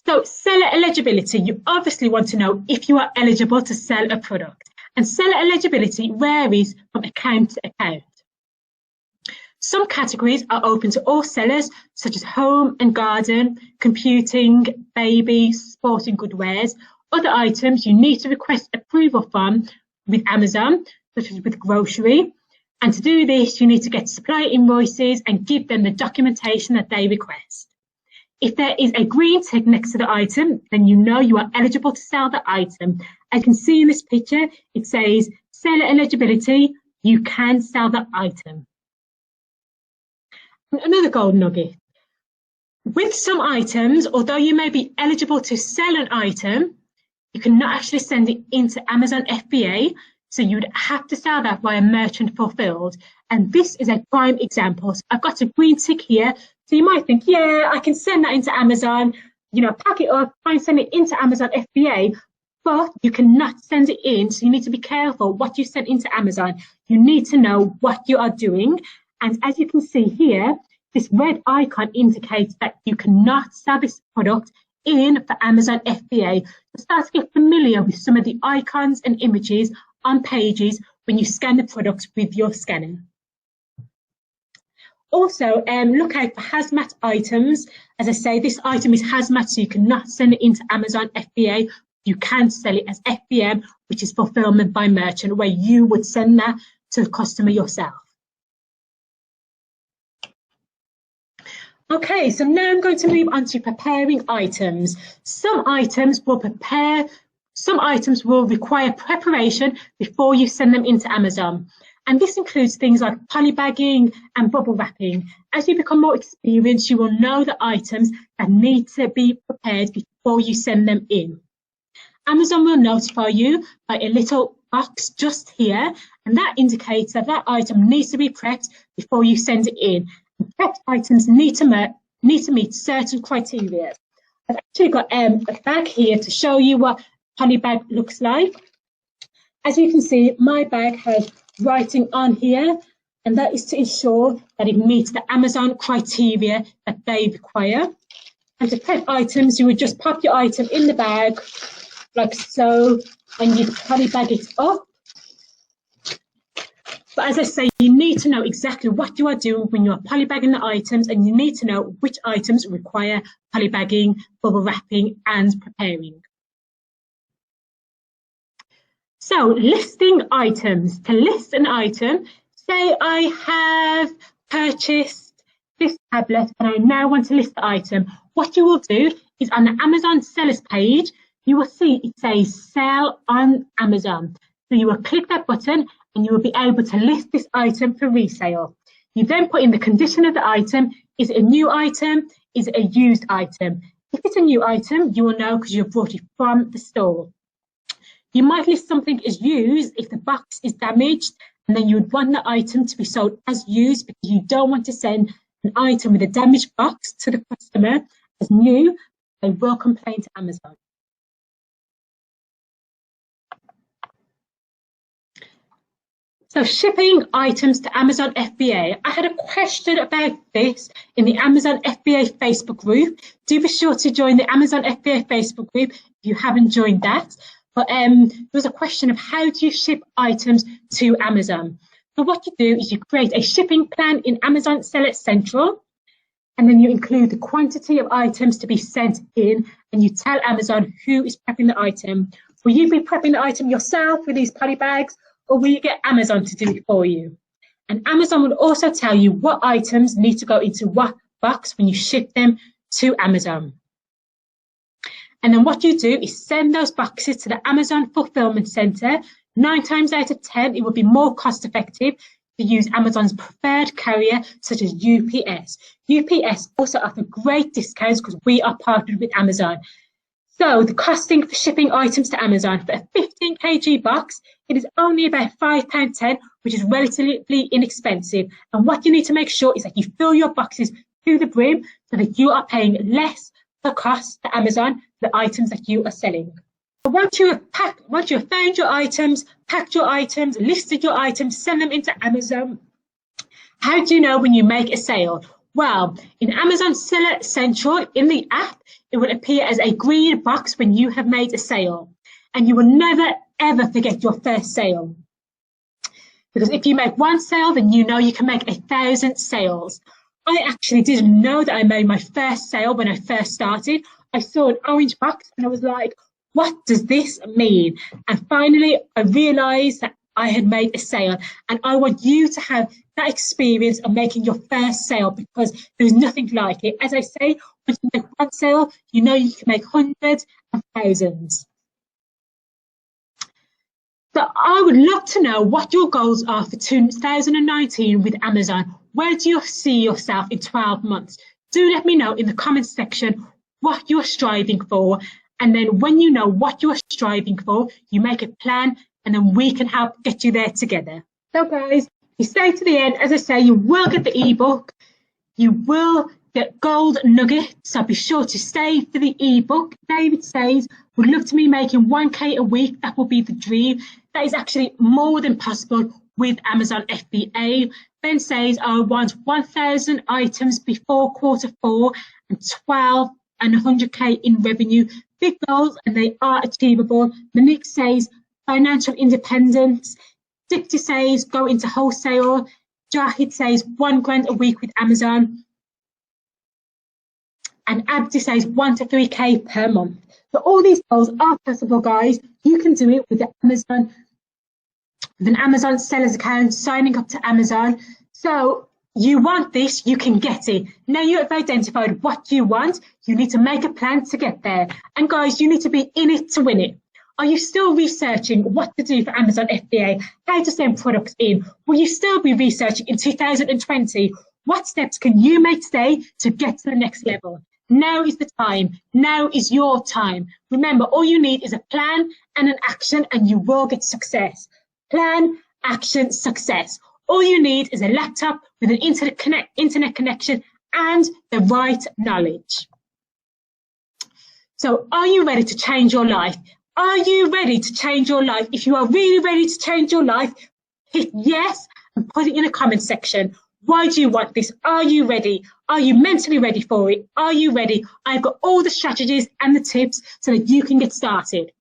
So seller eligibility, you obviously want to know if you are eligible to sell a product. And seller eligibility varies from account to account. Some categories are open to all sellers, such as home and garden, computing, baby, sporting good wares. Other items you need to request approval from with Amazon, such as with grocery. And to do this, you need to get supplier invoices and give them the documentation that they request. If there is a green tick next to the item, then you know you are eligible to sell the item. As you can see in this picture, it says seller eligibility, you can sell the item. Another gold nugget. With some items, although you may be eligible to sell an item, you cannot actually send it into Amazon FBA, so you would have to sell that via merchant fulfilled. And this is a prime example. So I've got a green tick here, so you might think, yeah, I can send that into Amazon, pack it up, try and send it into Amazon FBA, but you cannot send it in, so you need to be careful what you send into Amazon. You need to know what you are doing. And as you can see here, this red icon indicates that you cannot sell this product in for Amazon FBA. So start to get familiar with some of the icons and images on pages when you scan the product with your scanner. Also, look out for hazmat items. As I say, this item is hazmat, so you cannot send it into Amazon FBA. You can sell it as FBM, which is fulfillment by merchant, where you would send that to the customer yourself. Okay, so now I'm going to move on to preparing items. Some items will require preparation before you send them into Amazon. And this includes things like polybagging and bubble wrapping. As you become more experienced, you will know the items that need to be prepared before you send them in. Amazon will notify you by a little box just here, and that indicates that that item needs to be prepped before you send it in. Prepped items need to meet certain criteria. I've actually got a bag here to show you what poly bag looks like. As you can see, my bag has writing on here, and that is to ensure that it meets the Amazon criteria that they require. And to prep items, you would just pop your item in the bag like so, and you poly bag it up. But as I say, you need to know exactly what you are doing when you are polybagging the items, and you need to know which items require polybagging, bubble wrapping, and preparing. So, listing items. To list an item, say I have purchased this tablet and I now want to list the item. What you will do is on the Amazon sellers page, you will see it says sell on Amazon. So you will click that button and you will be able to list this item for resale. You then put in the condition of the item. Is it a new item? Is it a used item? If it's a new item, you will know because you've brought it from the store. You might list something as used if the box is damaged, and then you would want the item to be sold as used because you don't want to send an item with a damaged box to the customer as new. They will complain to Amazon. So shipping items to Amazon FBA. I had a question about this in the Amazon FBA Facebook group. Do be sure to join the Amazon FBA Facebook group if you haven't joined that. But there was a question of how do you ship items to Amazon? So what you do is you create a shipping plan in Amazon Seller Central. and then you include the quantity of items to be sent in, and you tell Amazon who is prepping the item. Will you be prepping the item yourself with these poly bags, or will you get Amazon to do it for you? And Amazon will also tell you what items need to go into what box when you ship them to Amazon. And then what you do is send those boxes to the Amazon Fulfillment Center. 9 times out of 10, it would be more cost effective to use Amazon's preferred carrier, such as UPS. UPS also offer great discounts because we are partnered with Amazon. So the costing for shipping items to Amazon for a 15 kg box, it is only about £5.10, which is relatively inexpensive. And what you need to make sure is that you fill your boxes to the brim so that you are paying less per cost to Amazon for the items that you are selling. Once you have found your items, packed your items, listed your items, send them into Amazon, how do you know when you make a sale? Well, in Amazon Seller Central, in the app, it will appear as a green box when you have made a sale. And you will never, ever forget your first sale. Because if you make one sale, then you know you can make 1,000 sales. I actually didn't know that I made my first sale when I first started. I saw an orange box and I was like, what does this mean? And finally, I realized that I had made a sale, and I want you to have that experience of making your first sale, because there's nothing like it. As I say, once you make one sale, you know you can make hundreds and thousands. So I would love to know what your goals are for 2019 with Amazon. Where do you see yourself in 12 months? Do let me know in the comments section what you're striving for. And then when you know what you're striving for, you make a plan, and then we can help get you there together. So guys, you stay to the end. As I say, you will get the ebook. You will get gold nuggets. So be sure to stay for the ebook. David says, would love to be making 1K a week. That will be the dream. That is actually more than possible with Amazon FBA. Ben says, I want 1,000 items before Q4 and 12 and 100K in revenue. Big goals, and they are achievable. Monique says, financial independence. Dipti says, go into wholesale. Jahid says, £1,000 a week with Amazon. And Abdi says 1 to 3K per month. So all these goals are possible, guys. You can do it with the Amazon, with an Amazon sellers account, signing up to Amazon. So you want this, you can get it. Now you have identified what you want, you need to make a plan to get there. And guys, you need to be in it to win it. Are you still researching what to do for Amazon FBA, how to send products in? Will you still be researching in 2020? What steps can you make today to get to the next level? Now is the time. Now is your time. Remember, all you need is a plan and an action, and you will get success. Plan, action, success. All you need is a laptop with an internet connection and the right knowledge. So are you ready to change your life? Are you ready to change your life? If you are really ready to change your life, hit yes and put it in the comment section. Why do you want this? Are you ready? Are you mentally ready for it? Are you ready? I've got all the strategies and the tips so that you can get started.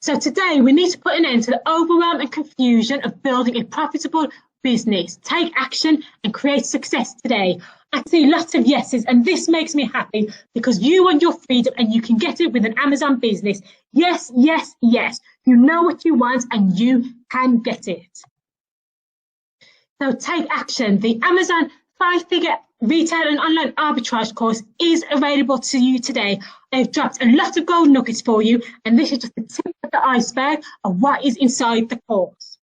So today we need to put an end to the overwhelm and confusion of building a profitable business. Take action and create success today. I see lots of yeses, and this makes me happy because you want your freedom and you can get it with an Amazon business. Yes, yes, yes. You know what you want and you can get it. So take action. The Amazon 5-figure retail and online arbitrage course is available to you today. I've dropped a lot of gold nuggets for you, and this is just the tip of the iceberg of what is inside the course.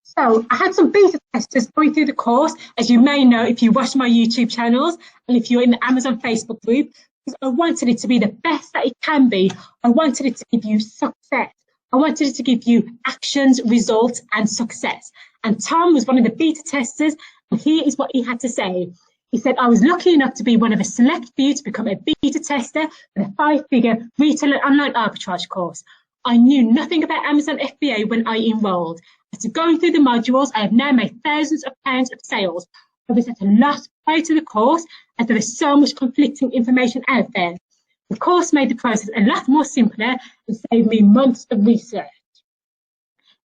So I had some beta testers going through the course, as you may know if you watch my YouTube channels and if you're in the Amazon Facebook group, because I wanted it to be the best that it can be. I wanted it to give you success. I wanted it to give you actions, results, and success. And Tom was one of the beta testers, and here is what he had to say. He said, I was lucky enough to be one of a select few to become a beta tester for the 5-figure retail and online arbitrage course. I knew nothing about Amazon FBA when I enrolled. After going through the modules, I have now made thousands of pounds of sales. I was at a loss prior to the course, as there is so much conflicting information out there. The course made the process a lot more simpler and saved me months of research.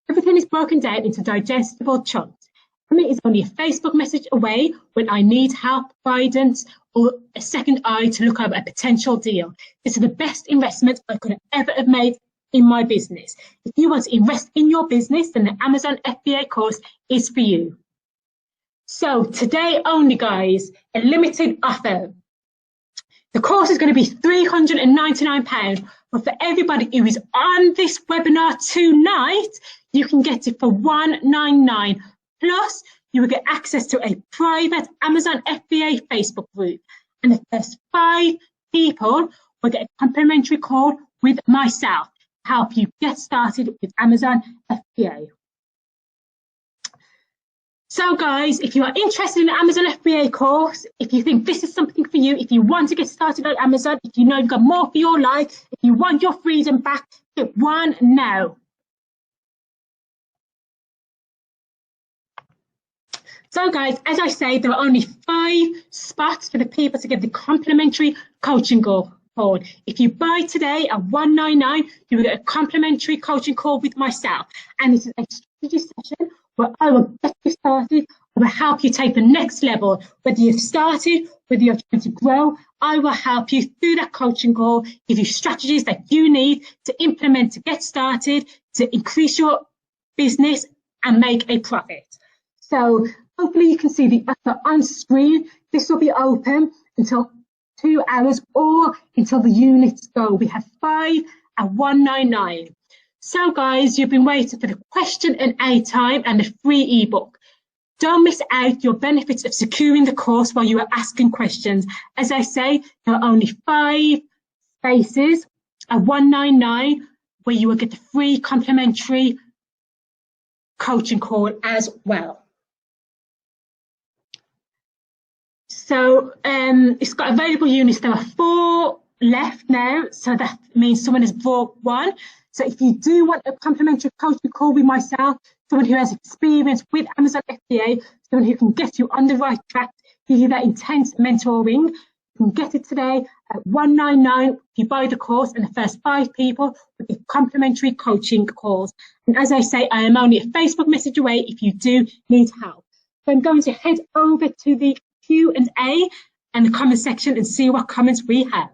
Everything is broken down into digestible chunks. Emma is only a Facebook message away when I need help, guidance, or a second eye to look over a potential deal. This is the best investment I could ever have made in my business. If you want to invest in your business, then the Amazon FBA course is for you. So today only, guys, a limited offer. The course is going to be £399, but for everybody who is on this webinar tonight, you can get it for £199. Plus, you will get access to a private Amazon FBA Facebook group. And the first 5 people will get a complimentary call with myself to help you get started with Amazon FBA. So guys, if you are interested in the Amazon FBA course, if you think this is something for you, if you want to get started on Amazon, if you know you've got more for your life, if you want your freedom back, hit 1 now. So guys, as I say, there are only 5 spots for the people to get the complimentary coaching call. If you buy today at $199, you will get a complimentary coaching call with myself. And this is a strategy session where I will get you started. I will help you take the next level. Whether you've started, whether you're trying to grow, I will help you through that coaching call, give you strategies that you need to implement to get started, to increase your business and make a profit. So hopefully you can see the offer on screen. This will be open until 2 hours or until the units go. We have 5 at $199. So guys, you've been waiting for the question and A time and the free ebook. Don't miss out your benefits of securing the course while you are asking questions. As I say, there are only 5 spaces at $199 where you will get the free complimentary coaching call as well. So it's got available units. There are 4 left now, so that means someone has bought 1. So if you do want a complimentary coaching call with myself, someone who has experience with Amazon FBA, someone who can get you on the right track, give you that intense mentoring, you can get it today at $199 if you buy the course, and the first 5 people will get complimentary coaching calls. And as I say, I am only a Facebook message away if you do need help. So I'm going to head over to the Q&A and the comment section and see what comments we have.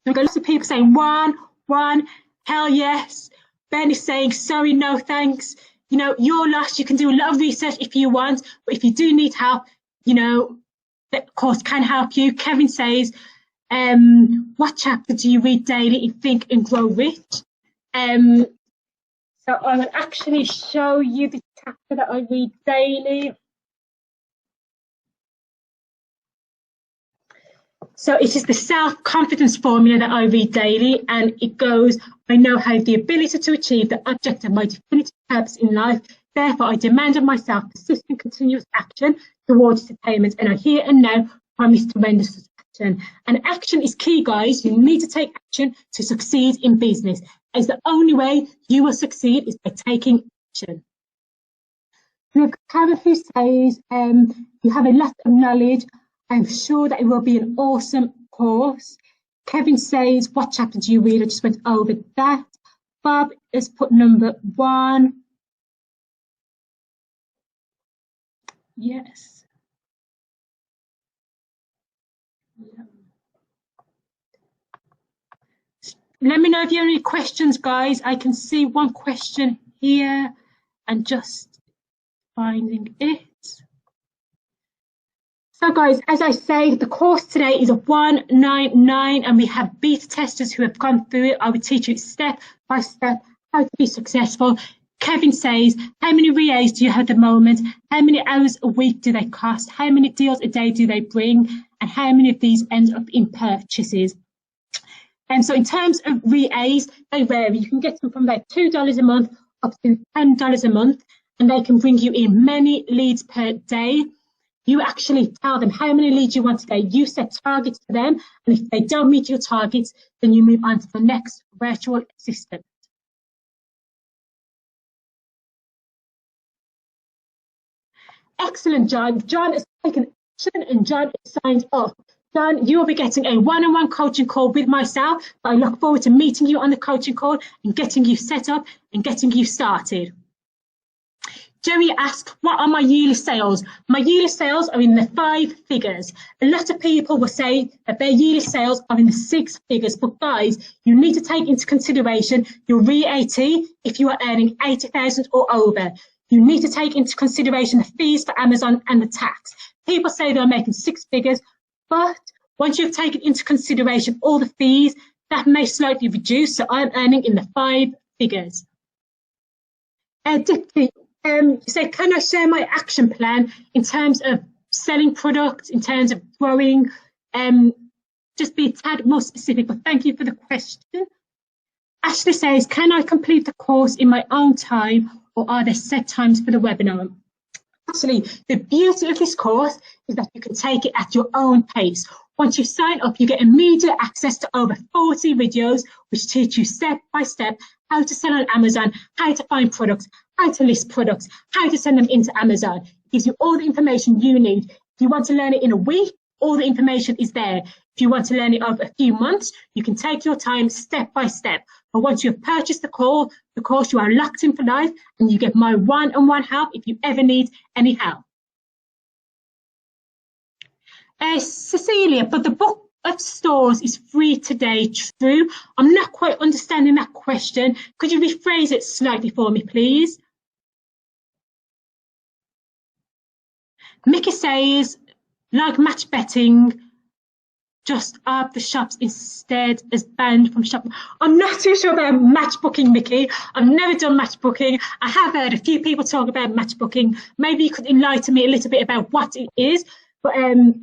We've got lots of people saying one, hell yes. Ben is saying, sorry, no thanks. You know, you're lost. You can do a lot of research if you want, but if you do need help, you know, the course can help you. Kevin says, what chapter do you read daily in Think and Grow Rich? So I will actually show you the chapter that I read daily. So it is the self-confidence formula that I read daily, and it goes, I now have the ability to achieve the object of my definitive purpose in life. Therefore, I demand of myself persistent, continuous action towards its attainment, and I here and now promise to render such action. And action is key, guys. You need to take action to succeed in business, as the only way you will succeed is by taking action. We have Karen who says, you have a lot of knowledge. I'm sure that it will be an awesome course. Kevin says, what chapter do you read? I just went over that. Bob has put number 1. Yes. Yeah. Let me know if you have any questions, guys. I can see one question here and just finding it. So guys, as I say, the course today is a $199 and we have beta testers who have gone through it. I will teach you step by step how to be successful. Kevin says, how many VAs do you have at the moment? How many hours a week do they cost? How many deals a day do they bring? And how many of these end up in purchases? And so in terms of VAs, they vary. You can get them from about $2 a month up to $10 a month, and they can bring you in many leads per day. You actually tell them how many leads you want today. You set targets for them, and if they don't meet your targets, then you move on to the next virtual assistant. Excellent, John. John has taken action and John has signed up. done, you will be getting a one-on-one coaching call with myself. I look forward to meeting you on the coaching call and getting you set up and getting you started. Jerry asked, what are my yearly sales? My yearly sales are in the 5 figures. A lot of people will say that their yearly sales are in the 6 figures, but guys, you need to take into consideration your VAT if you are earning 80,000 or over. You need to take into consideration the fees for Amazon and the tax. People say they're making 6 figures, but once you've taken into consideration all the fees, that may slightly reduce. So I'm earning in the 5 figures. Dipti, so can I share my action plan in terms of selling products, in terms of growing? Just be a tad more specific, but thank you for the question. Ashley says, can I complete the course in my own time, or are there set times for the webinar? Actually, the beauty of this course is that you can take it at your own pace. Once you sign up, you get immediate access to over 40 videos, which teach you step by step how to sell on Amazon, how to find products, how to list products, how to send them into Amazon. It gives you all the information you need. If you want to learn it in a week, all the information is there. If you want to learn it over a few months, you can take your time step by step. But once you've purchased the course, you are locked in for life, and you get my one-on-one help if you ever need any help. Cecilia, but the book of stores is free today, true? I'm not quite understanding that question. Could you rephrase it slightly for me, please? Mickey says, like match betting, just up the shops instead as banned from shopping. I'm not too sure about match booking, Mickey. I've never done match booking. I have heard a few people talk about match booking. Maybe you could enlighten me a little bit about what it is. But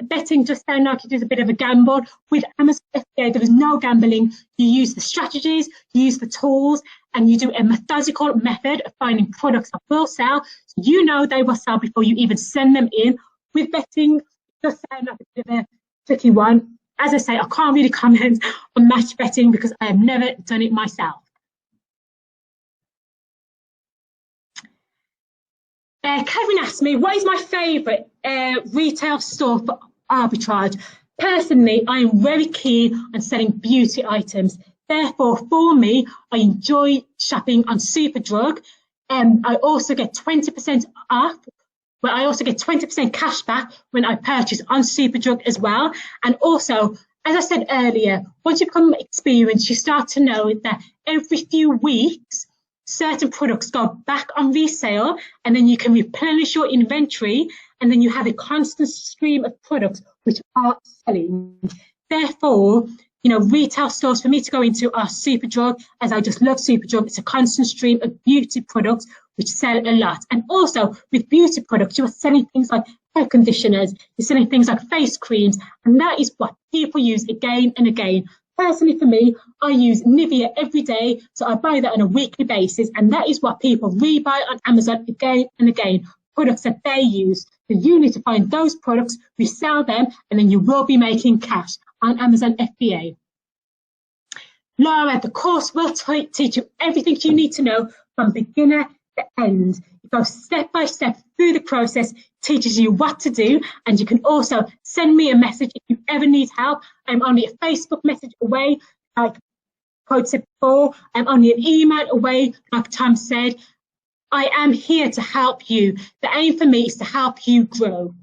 betting just sounds like it is a bit of a gamble. With Amazon FBA, there is no gambling. You use the strategies, you use the tools, and you do a methodical method of finding products that will sell. So you know they will sell before you even send them in. With betting, it does sound like a bit of a tricky one. As I say, I can't really comment on match betting because I have never done it myself. Kevin asked me, what is my favourite retail store for arbitrage? Personally, I am very keen on selling beauty items. Therefore, for me, I enjoy shopping on Superdrug. I also get 20% off, but I also get 20% cash back when I purchase on Superdrug as well. And also, as I said earlier, once you become experienced, you start to know that every few weeks, certain products go back on resale, and then you can replenish your inventory, and then you have a constant stream of products which are selling. Therefore, you know, retail stores for me to go into are Superdrug, as I just love Superdrug. It's a constant stream of beauty products which sell a lot. And also with beauty products, you are selling things like hair conditioners, you're selling things like face creams, and that is what people use again and again. Personally, for me, I use Nivea every day, so I buy that on a weekly basis, and that is what people rebuy on Amazon again and again, products that they use. So you need to find those products, resell them, and then you will be making cash on Amazon FBA. Laura, the course will teach you everything you need to know from beginner to end. It goes step by step through the process, teaches you what to do, and you can also send me a message if you ever need help. I'm only a Facebook message away, like Code said before. I'm only an email away, like Tom said. I am here to help you. The aim for me is to help you grow.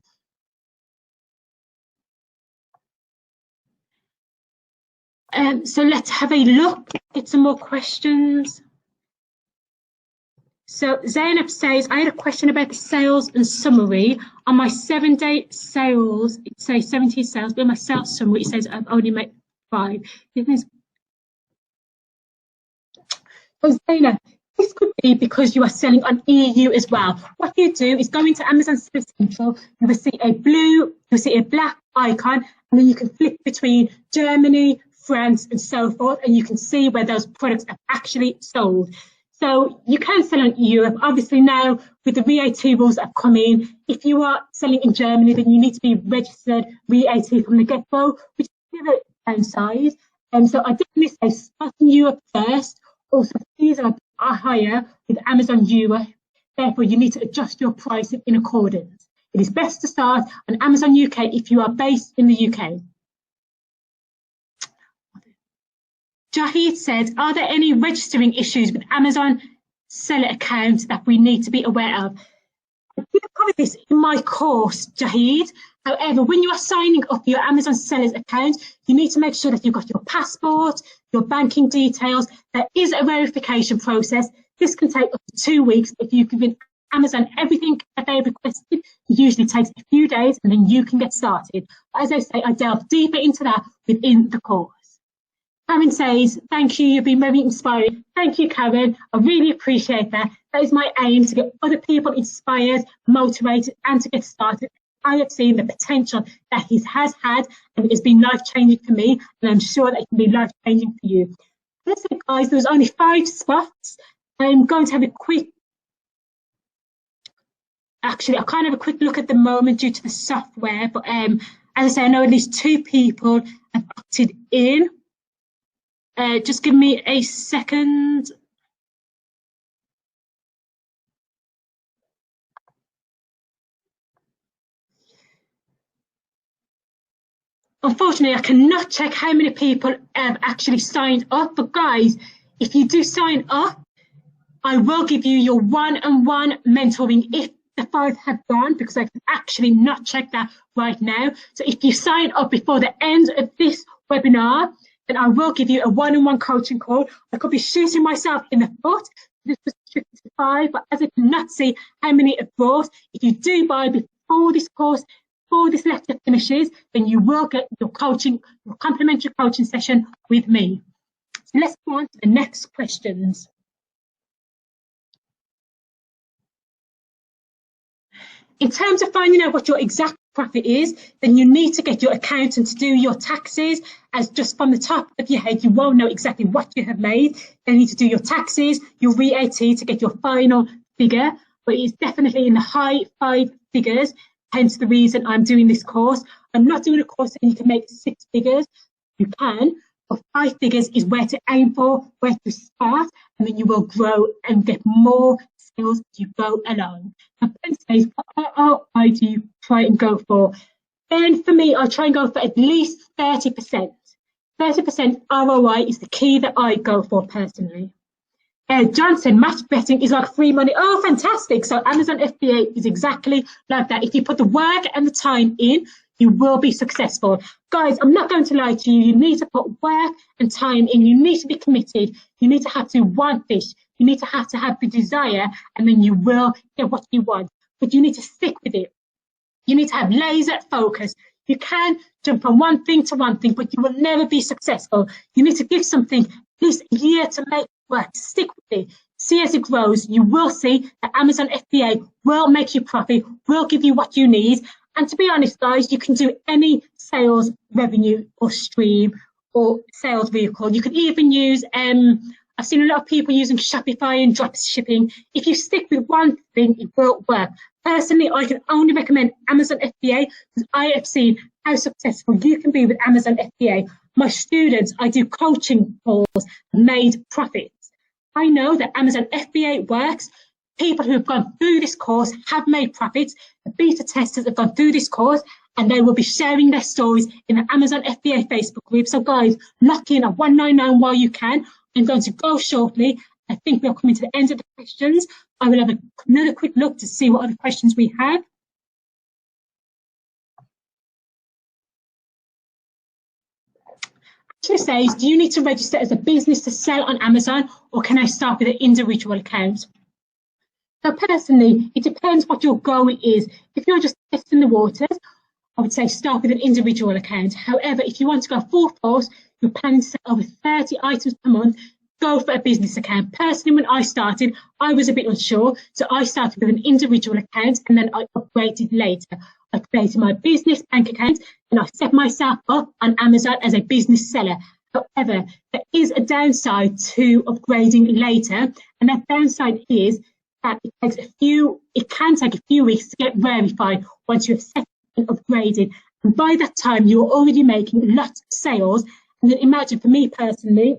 So let's have a look at some more questions. So Zainab says, I had a question about the sales and summary. On my 7-day sales, it says 17 sales, but in my sales summary, it says I've only made 5. So Zainab, this could be because you are selling on EU as well. What you do is go into Amazon Search Central, you will see a blue, you will see a black icon, and then you can flick between Germany, France, and so forth, and you can see where those products are actually sold. So you can sell in Europe. Obviously now with the VAT rules that have come in, if you are selling in Germany, then you need to be registered VAT from the get-go, which is a downside. So I definitely say start in Europe first. Also, fees are higher with Amazon Europe. Therefore, you need to adjust your pricing in accordance. It is best to start on Amazon UK if you are based in the UK. Jahid said, are there any registering issues with Amazon seller accounts that we need to be aware of? I did cover this in my course, Jahid. However, when you are signing up your Amazon seller's account, you need to make sure that you've got your passport, your banking details. There is a verification process. This can take up to 2 weeks. If you've given Amazon everything that they requested, it usually takes a few days and then you can get started. But as I say, I delve deeper into that within the course. Karen says, thank you, you've been very inspiring. Thank you, Karen. I really appreciate that. That is my aim, to get other people inspired, motivated, and to get started. I have seen the potential that he has had, and it has been life-changing for me, and I'm sure that it can be life-changing for you. Let's say, guys, there's only 5 spots. I'm going to have a quick, actually, I can't have a quick look at the moment due to the software, but as I say, I know at least 2 people have opted in. Just give me a second. Unfortunately, I cannot check how many people have actually signed up. But guys, if you do sign up, I will give you your one-on-one mentoring if the 5 have gone, because I can actually not check that right now. So if you sign up before the end of this webinar, then I will give you a one-on-one coaching call. I could be shooting myself in the foot. This was restricted to 5, but as I cannot see how many have bought, if you do buy before this course, before this lecture finishes, then you will get your coaching, your complimentary coaching session with me. So let's go on to the next questions. In terms of finding out what your exact profit is, then you need to get your accountant to do your taxes, as just from the top of your head, you won't know exactly what you have made. They need to do your taxes, your VAT to get your final figure, but it's definitely in the high 5 figures, hence the reason I'm doing this course. I'm not doing a course that you can make 6 figures. You can, but 5 figures is where to aim for, where to start, and then you will grow and get more skills as you go along. Now, Ben says, what ROI do you try and go for? Ben, for me, I try and go for at least 30%. 30% ROI is the key that I go for personally. John said, match betting is like free money. Oh, fantastic. So Amazon FBA is exactly like that. If you put the work and the time in, you will be successful. Guys, I'm not going to lie to you. You need to put work and time in. You need to be committed. You need to have to want this. You need to have the desire, and then you will get what you want. But you need to stick with it. You need to have laser focus. You can jump from one thing to one thing, but you will never be successful. You need to give something at least a year to make it work. Stick with it. See as it grows. You will see that Amazon FBA will make you profit, will give you what you need. And to be honest, guys, you can do any sales revenue or stream or sales vehicle. You can even use, I've seen a lot of people using Shopify and drop shipping. If you stick with one thing, it will work. Personally, I can only recommend Amazon FBA because I have seen how successful you can be with Amazon FBA. My students, I do coaching calls, made profits. I know that Amazon FBA works. People who have gone through this course have made profits. The beta testers have gone through this course and they will be sharing their stories in the Amazon FBA Facebook group. So guys, lock in at 199 while you can. I'm going to go shortly. I think we're coming to the end of the questions. I will have another quick look to see what other questions we have. Actually says, do you need to register as a business to sell on Amazon, or can I start with an individual account? So personally, it depends what your goal is. If you're just testing the waters, I would say start with an individual account. However, if you want to go full force, you're planning to sell over 30 items per month, go for a business account. Personally, when I started, I was a bit unsure. So I started with an individual account and then I upgraded later. I created my business bank account and I set myself up on Amazon as a business seller. However, there is a downside to upgrading later, and that downside is that it can take a few weeks to get verified once you've set and upgraded. And by that time, you're already making lots of sales. And then imagine, for me personally,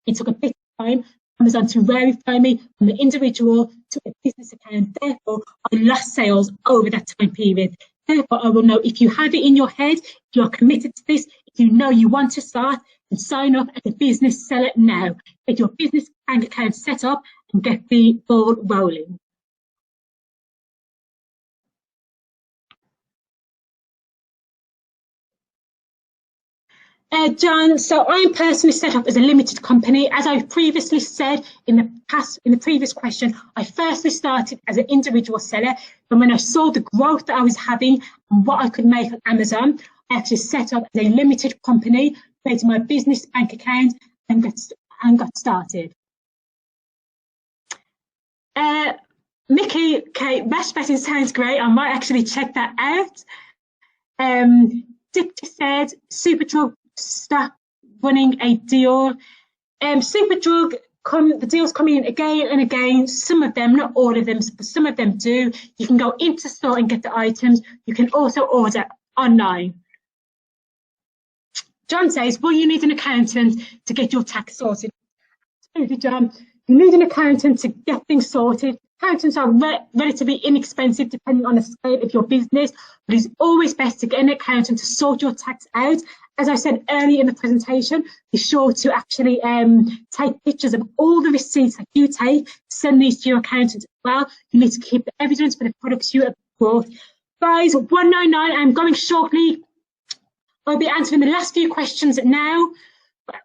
it took a bit of time for Amazon to verify me from the individual to a business account. Therefore, I lost sales over that time period. Therefore, I will know if you have it in your head, if you're committed to this, if you know you want to start, and sign up as a business seller now. Get your business bank account set up and get the ball rolling. John, so I'm personally set up as a limited company. As I've previously said in the previous question, I firstly started as an individual seller, and when I saw the growth that I was having and what I could make on Amazon, I actually set up as a limited company, created my business bank account and got started. Mickey, okay, match betting sounds great. I might actually check that out. Dipty said, Superdrug stop running a deal. Superdrug, the deals come in again and again. Some of them, not all of them, but some of them do. You can go into store and get the items. You can also order online. John says, will you need an accountant to get your tax sorted? Absolutely, John. You need an accountant to get things sorted. Accountants are relatively inexpensive depending on the scale of your business, but it's always best to get an accountant to sort your tax out. As I said earlier in the presentation, be sure to actually take pictures of all the receipts that you take, send these to your accountant as well. You need to keep the evidence for the products you have bought. Guys, 199, I'm going shortly. I'll be answering the last few questions now.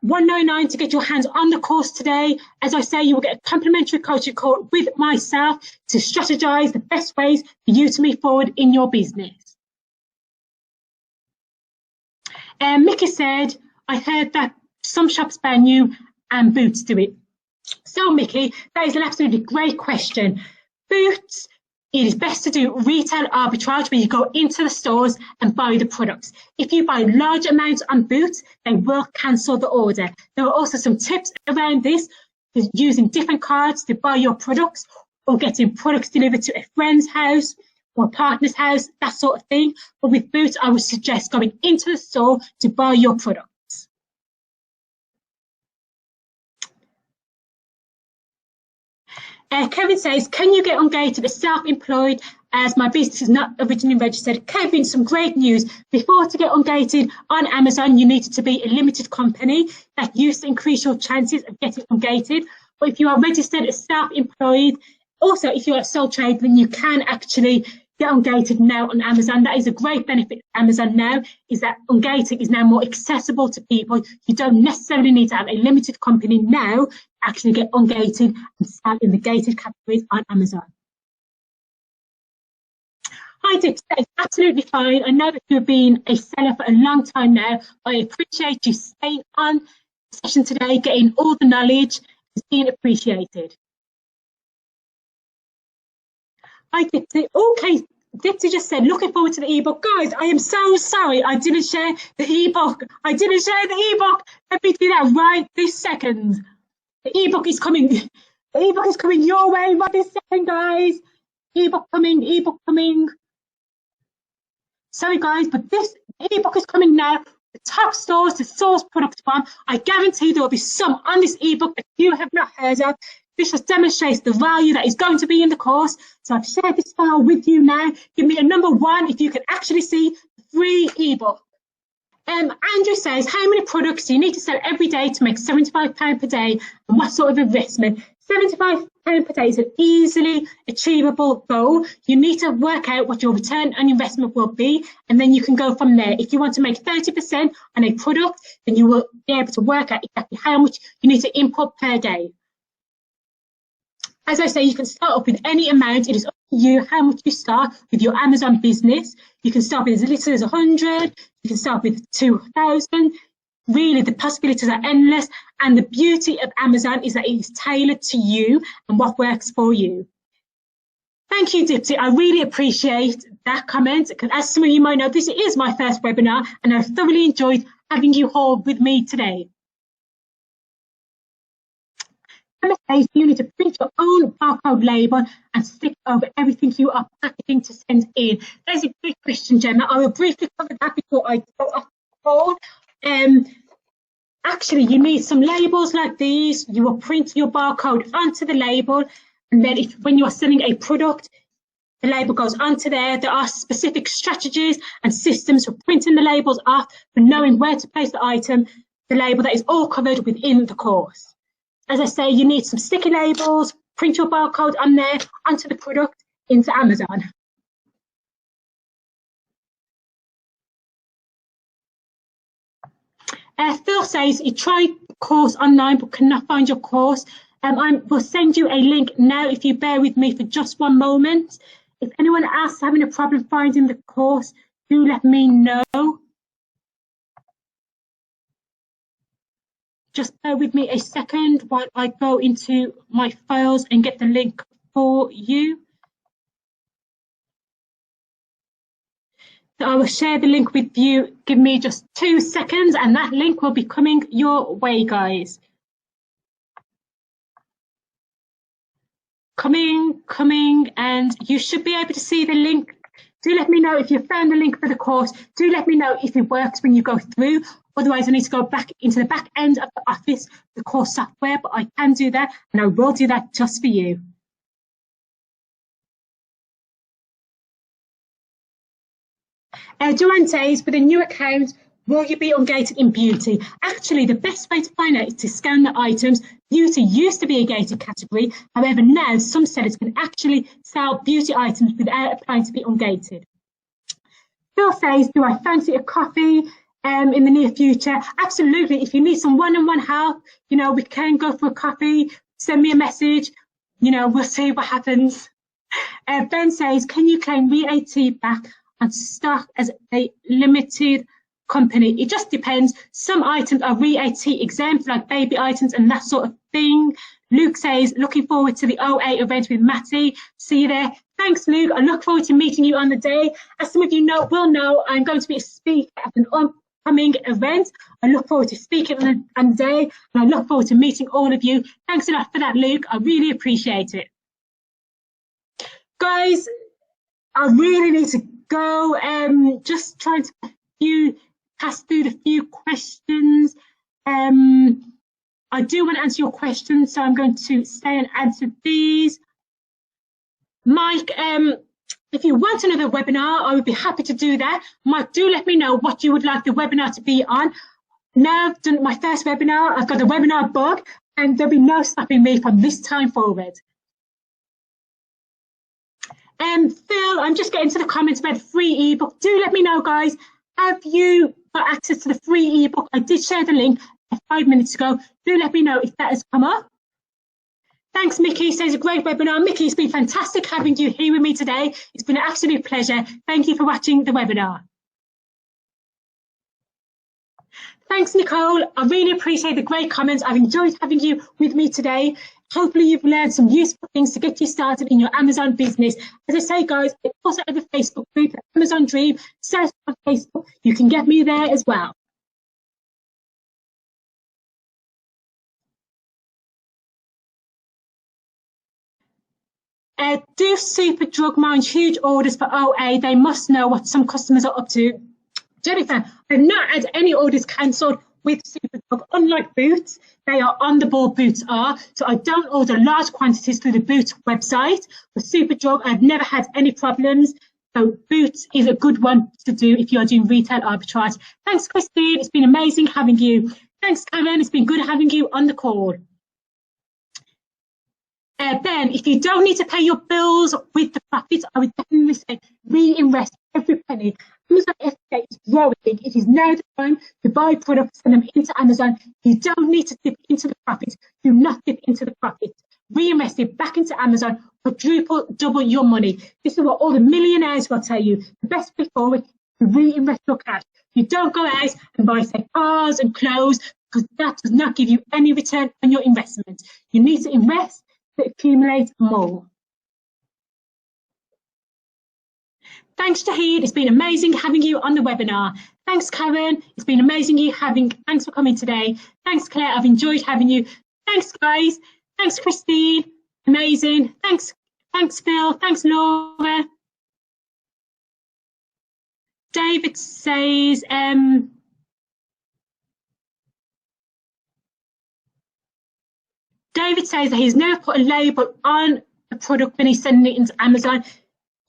199 to get your hands on the course today. As I say, you will get a complimentary coaching call with myself to strategize the best ways for you to move forward in your business. Mickey said, I heard that some shops ban you and Boots do it. So Mickey, that is an absolutely great question. Boots, it is best to do retail arbitrage where you go into the stores and buy the products. If you buy large amounts on Boots, they will cancel the order. There are also some tips around this, using different cards to buy your products or getting products delivered to a friend's house or a partner's house, that sort of thing. But with Boots, I would suggest going into the store to buy your products. Kevin says, can you get ungated as self-employed as my business is not originally registered? Kevin, some great news. Before to get ungated on Amazon, you needed to be a limited company. That used to increase your chances of getting ungated. But if you are registered as self-employed, also if you're a sole trader, then you can actually get ungated now on Amazon. That is a great benefit of Amazon now, is that ungating is now more accessible to people. You don't necessarily need to have a limited company now to actually get ungated and sell in the gated categories on Amazon. Hi Dick, that is absolutely fine. I know that you've been a seller for a long time now. I appreciate you staying on the session today, getting all the knowledge. It's being appreciated. Hi Dipsy. Okay, Dipsy just said, looking forward to the ebook. Guys, I am so sorry I didn't share the ebook. I didn't share the ebook. Let me do that right this second. The ebook is coming. The ebook is coming your way right this second, guys. Ebook coming, ebook coming. Sorry guys, but this ebook is coming now. The top stores to source products from. I guarantee there will be some on this ebook that you have not heard of. This just demonstrates the value that is going to be in the course. So I've shared this file with you now. Give me a number 1 if you can actually see the free ebook. Andrew says, how many products do you need to sell every day to make £75 per day? And what sort of investment? £75 per day is an easily achievable goal. You need to work out what your return on investment will be, and then you can go from there. If you want to make 30% on a product, then you will be able to work out exactly how much you need to input per day. As I say, you can start off with any amount. It is up to you how much you start with your Amazon business. You can start with as little as 100. You can start with 2,000. Really, the possibilities are endless. And the beauty of Amazon is that it is tailored to you and what works for you. Thank you, Dipsy. I really appreciate that comment, because as some of you might know, this is my first webinar, and I've thoroughly enjoyed having you all with me today. You need to print your own barcode label and stick over everything you are packaging to send in. There's a good question, Gemma. I will briefly cover that before I go off the call. Actually, you need some labels like these. You will print your barcode onto the label, and then when you are selling a product, the label goes onto there. There are specific strategies and systems for printing the labels off, for knowing where to place the item. the label that is all covered within the course. As I say, you need some sticky labels, print your barcode on there, onto the product, into Amazon. Phil says you tried the course online but cannot find your course. I will send you a link now if you bear with me for just one moment. If anyone else is having a problem finding the course, do let me know. Just bear with me a second while I go into my files and get the link for you. So I will share the link with you. Give me just 2 seconds and that link will be coming your way, guys. Coming, and you should be able to see the link. Do let me know if you found the link for the course. Do let me know if it works when you go through. Otherwise, I need to go back into the back end of the office, the course software, but I can do that and I will do that just for you. Joanne says, with a new account, will you be ungated in beauty? Actually, the best way to find out is to scan the items. Beauty used to be a gated category. However, now some sellers can actually sell beauty items without applying to be ungated. Phil says, do I fancy a coffee in the near future? Absolutely. If you need some one-on-one help, you know, we can go for a coffee. Send me a message. You know, we'll see what happens. Ben says, can you claim VAT back on stock as a limited company? It just depends. Some items are VAT exempt, like baby items and that sort of thing. Luke says, looking forward to the OA event with Matty. See you there. Thanks, Luke. I look forward to meeting you on the day. As some of you will know, I'm going to be a speaker at an upcoming event. I look forward to speaking on the day, and I look forward to meeting all of you. Thanks a lot for that, Luke. I really appreciate it. Guys, I really need to go. Just trying to pass through the few questions. I do want to answer your questions, so I'm going to stay and answer these. Mike, if you want another webinar, I would be happy to do that. Mike, do let me know what you would like the webinar to be on. Now I've done my first webinar, I've got the webinar bug, and there'll be no stopping me from this time forward. Phil, I'm just getting to the comments about the free ebook. Do let me know, guys. Have you got access to the free ebook? I did share the link 5 minutes ago. Do let me know if that has come up. Thanks, Mickey. Says a great webinar. Mickey, it's been fantastic having you here with me today. It's been an absolute pleasure. Thank you for watching the webinar. Thanks, Nicole. I really appreciate the great comments. I've enjoyed having you with me today. Hopefully you've learned some useful things to get you started in your Amazon business. As I say, guys, I also have a Facebook group, Amazon Dream. Search on Facebook. You can get me there as well. Do Superdrug mind huge orders for OA? They must know what some customers are up to. Jennifer, I've not had any orders cancelled with Superdrug. Unlike Boots, they are on the ball. Boots are. So I don't order large quantities through the Boots website. With Superdrug, I've never had any problems. So Boots is a good one to do if you're doing retail arbitrage. Thanks, Christine. It's been amazing having you. Thanks, Karen. It's been good having you on the call. Ben, if you don't need to pay your bills with the profits, I would definitely say reinvest every penny. Amazon FBA is growing. It is now the time to buy products and them into Amazon. You don't need to dip into the profits. Do not dip into the profits. Reinvest it back into Amazon, quadruple, double your money. This is what all the millionaires will tell you. The best way forward is to reinvest your cash. You don't go out and buy, say, cars and clothes, because that does not give you any return on your investment. You need to invest to accumulate more. Thanks, Shahid. It's been amazing having you on the webinar. Thanks, Karen. It's been amazing thanks for coming today. Thanks, Claire. I've enjoyed having you. Thanks, guys. Thanks, Christine. Amazing. Thanks, Phil. Thanks, Laura. David says, that he's never put a label on a product when he's sending it into Amazon.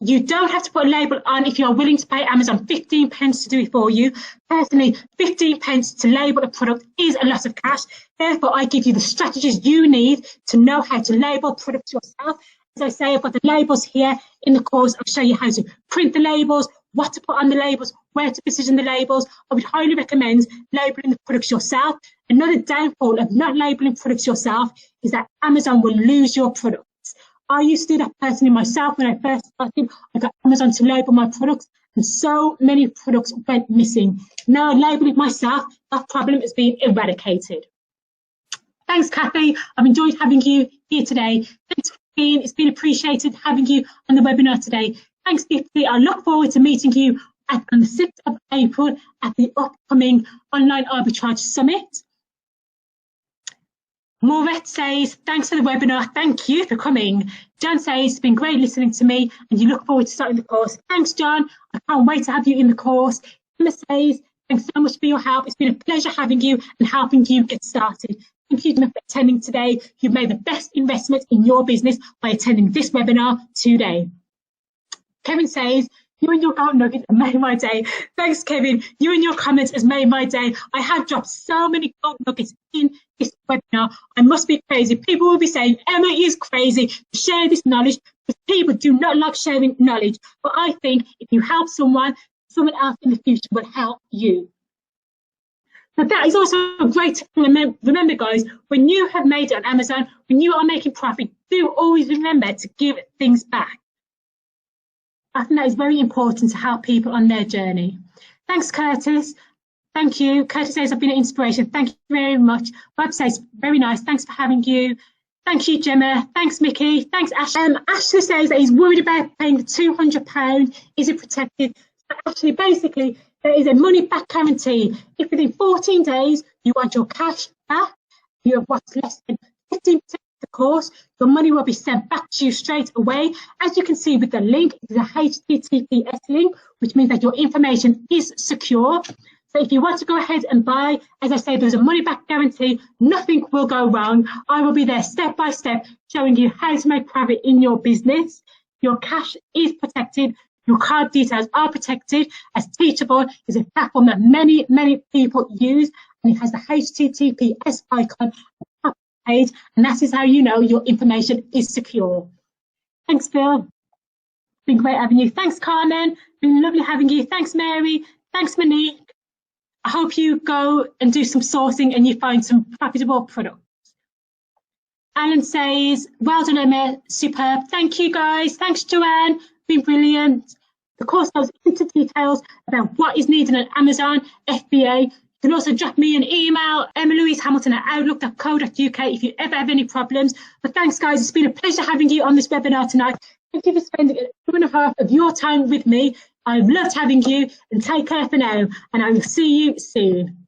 You don't have to put a label on if you're willing to pay Amazon 15 pence to do it for you. Personally, 15 pence to label a product is a lot of cash. Therefore, I give you the strategies you need to know how to label products yourself. As I say, I've got the labels here in the course. I'll show you how to print the labels, what to put on the labels, where to position the labels. I would highly recommend labeling the products yourself. Another downfall of not labeling products yourself is that Amazon will lose your product. I used to do that personally myself when I first started. I got Amazon to label my products, and so many products went missing. Now I label it myself, that problem has been eradicated. Thanks, Kathy. I've enjoyed having you here today. Thanks, Christine. It's been appreciated having you on the webinar today. Thanks, Dipsy. I look forward to meeting you on the 6th of April at the upcoming Online Arbitrage Summit. Maurette says, thanks for the webinar. Thank you for coming. John says, it's been great listening to me and you look forward to starting the course. Thanks, John. I can't wait to have you in the course. Emma says, thanks so much for your help. It's been a pleasure having you and helping you get started. Thank you for attending today. You've made the best investment in your business by attending this webinar today. Kevin says, you and your gold nuggets have made my day. Thanks, Kevin. You and your comments has made my day. I have dropped so many gold nuggets in this webinar. I must be crazy. People will be saying, Emma is crazy to share this knowledge, because people do not like sharing knowledge. But I think if you help someone, someone else in the future will help you. But that is also great to remember, guys, when you have made it on Amazon, when you are making profit, do always remember to give things back. I think that is very important to help people on their journey. Thanks, Curtis. Thank you. Curtis says, I've been an inspiration. Thank you very much. Bob says, very nice. Thanks for having you. Thank you, Gemma. Thanks, Mickey. Thanks, Ash. Ashley says that he's worried about paying the £200. Is it protected? So actually, basically, there is a money-back guarantee. If within 14 days you want your cash back, you have what's less than 15% of the course, your money will be sent back to you straight away. As you can see with the link, it is a HTTPS link, which means that your information is secure. So if you want to go ahead and buy, as I say, there's a money-back guarantee. Nothing will go wrong. I will be there step by step, showing you how to make profit in your business. Your cash is protected. Your card details are protected, as Teachable is a platform that many, many people use, and it has the HTTPS icon on the top page, and that is how you know your information is secure. Thanks, Phil. It's been great having you. Thanks, Carmen. It's been lovely having you. Thanks, Mary. Thanks, Monique. I hope you go and do some sourcing and you find some profitable products. Alan says, well done, Emma. Superb. Thank you, guys. Thanks, Joanne. Been brilliant. The course goes into details about what is needed on Amazon, FBA. You can also drop me an email, Emma Louise Hamilton at outlook.co.uk if you ever have any problems. But thanks, guys. It's been a pleasure having you on this webinar tonight. Thank you for spending an hour and a half of your time with me. I've loved having you, and take care for now, and I will see you soon.